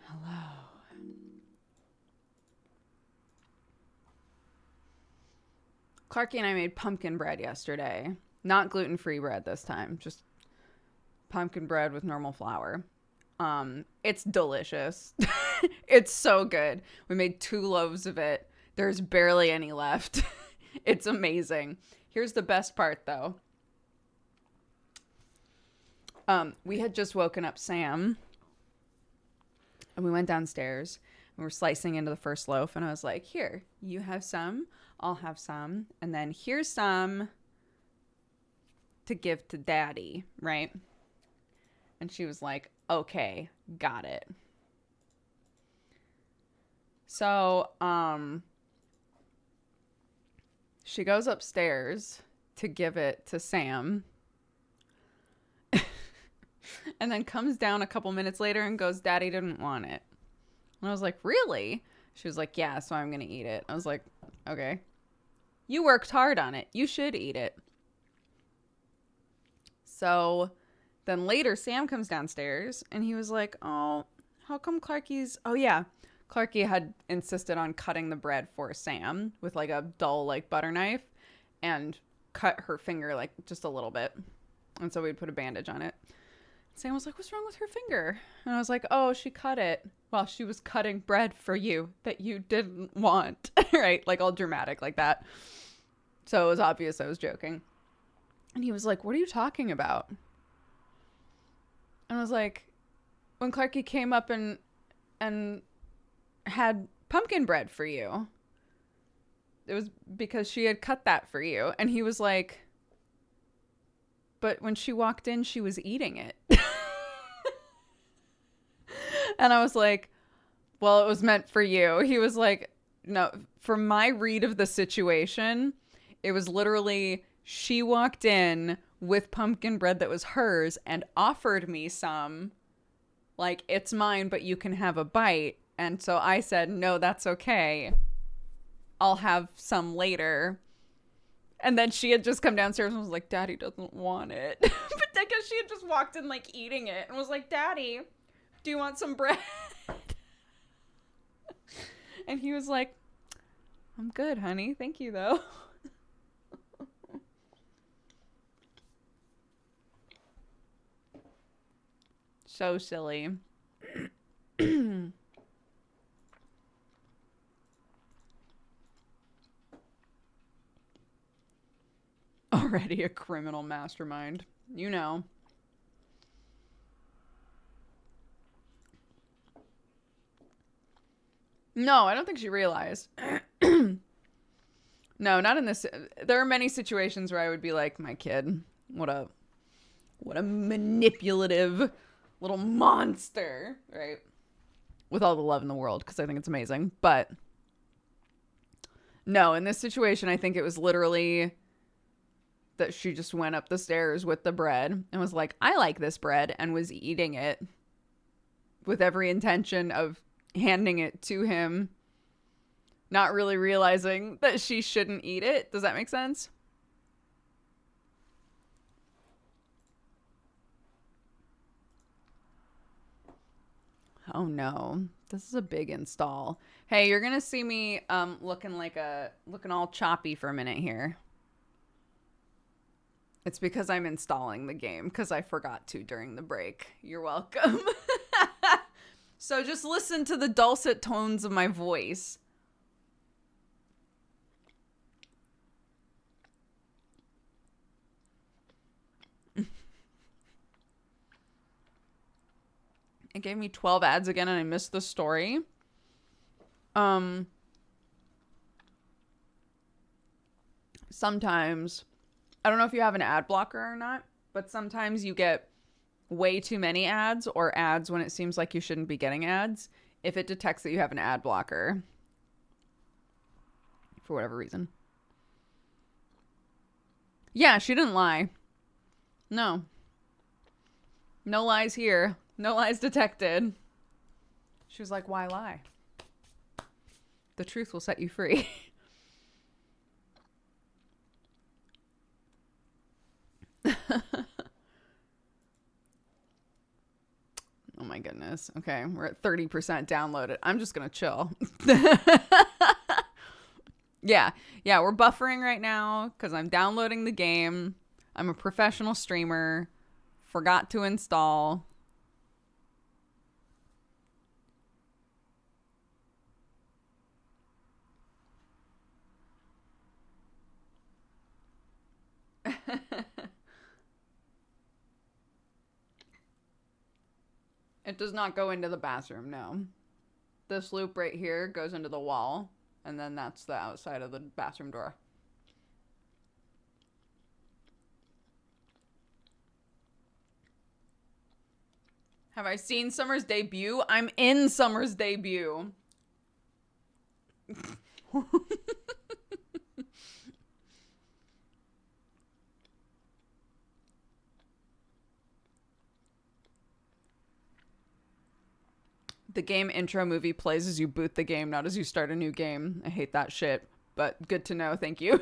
Speaker 1: Hello. Clarky and I made pumpkin bread yesterday. Not gluten-free bread this time. Just pumpkin bread with normal flour. It's delicious. It's so good. We made 2 loaves of it. There's barely any left. It's amazing. Here's the best part, though. We had just woken up Sam, and we went downstairs, and we were slicing into the first loaf, and I was like, here, you have some, I'll have some, and then here's some to give to Daddy, right? And she was like, okay, got it. So, she goes upstairs to give it to Sam, and then comes down a couple minutes later and goes, Daddy didn't want it. And I was like, really? She was like, yeah, so I'm going to eat it. I was like, okay. You worked hard on it. You should eat it. So then later, Sam comes downstairs, and he was like, oh, how come Clarky's... Oh, yeah. Clarky had insisted on cutting the bread for Sam with, like, a dull, like, butter knife and cut her finger, like, just a little bit. And so we'd put a bandage on it. Sam was like, what's wrong with her finger? And I was like, oh, she cut it while she was cutting bread for you that you didn't want. Right? Like, all dramatic like that. So it was obvious I was joking. And he was like, what are you talking about? And I was like, when Clarky came up and had pumpkin bread for you, it was because she had cut that for you. And he was like, but when she walked in, she was eating it. And I was like, well, it was meant for you. He was like, no, for my read of the situation, it was literally she walked in with pumpkin bread that was hers and offered me some, like, it's mine, but you can have a bite. And so I said, no, that's okay. I'll have some later. And then she had just come downstairs and was like, Daddy doesn't want it. But because she had just walked in, like, eating it and was like, Daddy, do you want some bread? And he was like, I'm good, honey. Thank you, though. So silly. Already a criminal mastermind. You know. No, I don't think she realized. No, not in this. There are many situations where I would be like, my kid, what a manipulative little monster, right? With all the love in the world, because I think it's amazing. But no, in this situation, I think it was literally that she just went up the stairs with the bread and was like, I like this bread, and was eating it with every intention of handing it to him, not really realizing that she shouldn't eat it. Does that make sense? Oh no, this is a big install. Hey, you're gonna see me looking all choppy for a minute here. It's because I'm installing the game, because I forgot to during the break. You're welcome. So just listen to the dulcet tones of my voice. It gave me 12 ads again and I missed the story. Sometimes, I don't know if you have an ad blocker or not, but sometimes you get way too many ads or ads when it seems like you shouldn't be getting ads if it detects that you have an ad blocker for whatever reason. Yeah, she didn't lie. No. No lies here. No lies detected. She was like, why lie? The truth will set you free. Oh my goodness. Okay, we're at 30% downloaded. I'm just gonna chill. Yeah, we're buffering right now because I'm downloading the game. I'm a professional streamer. Forgot to install. It does not go into the bathroom, no. This loop right here goes into the wall, and then that's the outside of the bathroom door. Have I seen Summer's debut? I'm in Summer's debut. The game intro movie plays as you boot the game, not as you start a new game. I hate that shit, but good to know. Thank you.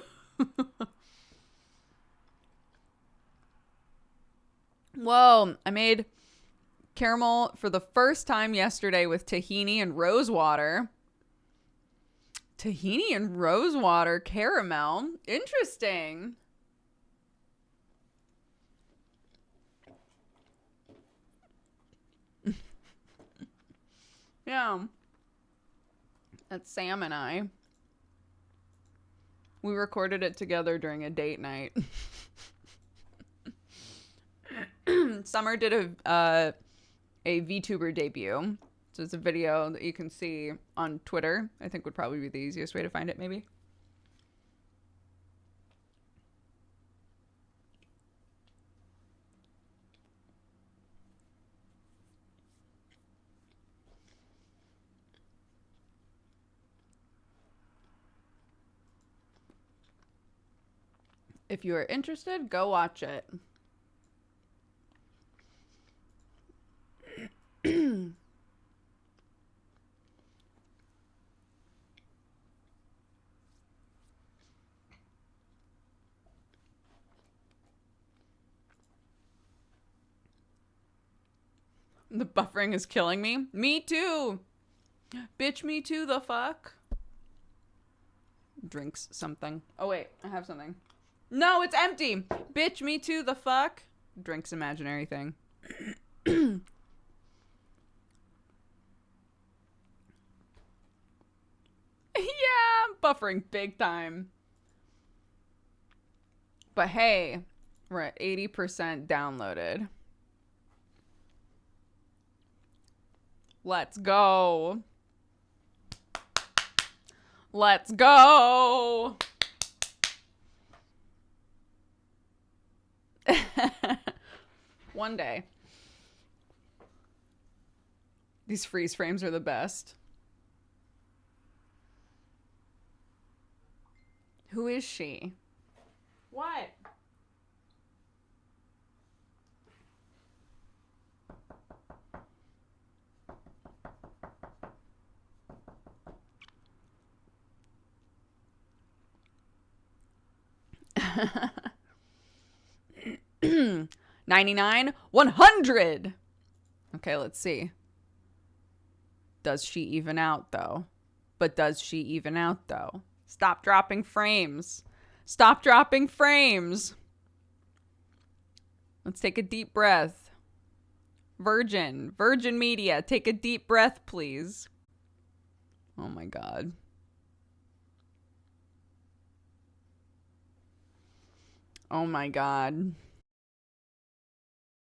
Speaker 1: Whoa, I made caramel for the first time yesterday with tahini and rose water. Tahini and rose water caramel. Interesting. Yeah. That's Sam and I. We recorded it together during a date night. Summer did a VTuber debut. So it's a video that you can see on Twitter. I think would probably be the easiest way to find it, maybe. If you are interested, go watch it. The buffering is killing me. Me too. Bitch, me too, the fuck. Drinks something. Oh, wait. I have something. No, it's empty. Bitch, me too, the fuck. Drinks imaginary thing. Yeah, I'm buffering big time. But hey, we're at 80% downloaded. Let's go. Let's go. One day. These freeze frames are the best. Who is she? What? $99, $100. Okay, let's see. Does she even out though? But does she even out though? Stop dropping frames. Stop dropping frames. Let's take a deep breath. Virgin Media, take a deep breath, please. Oh my God. Oh my God.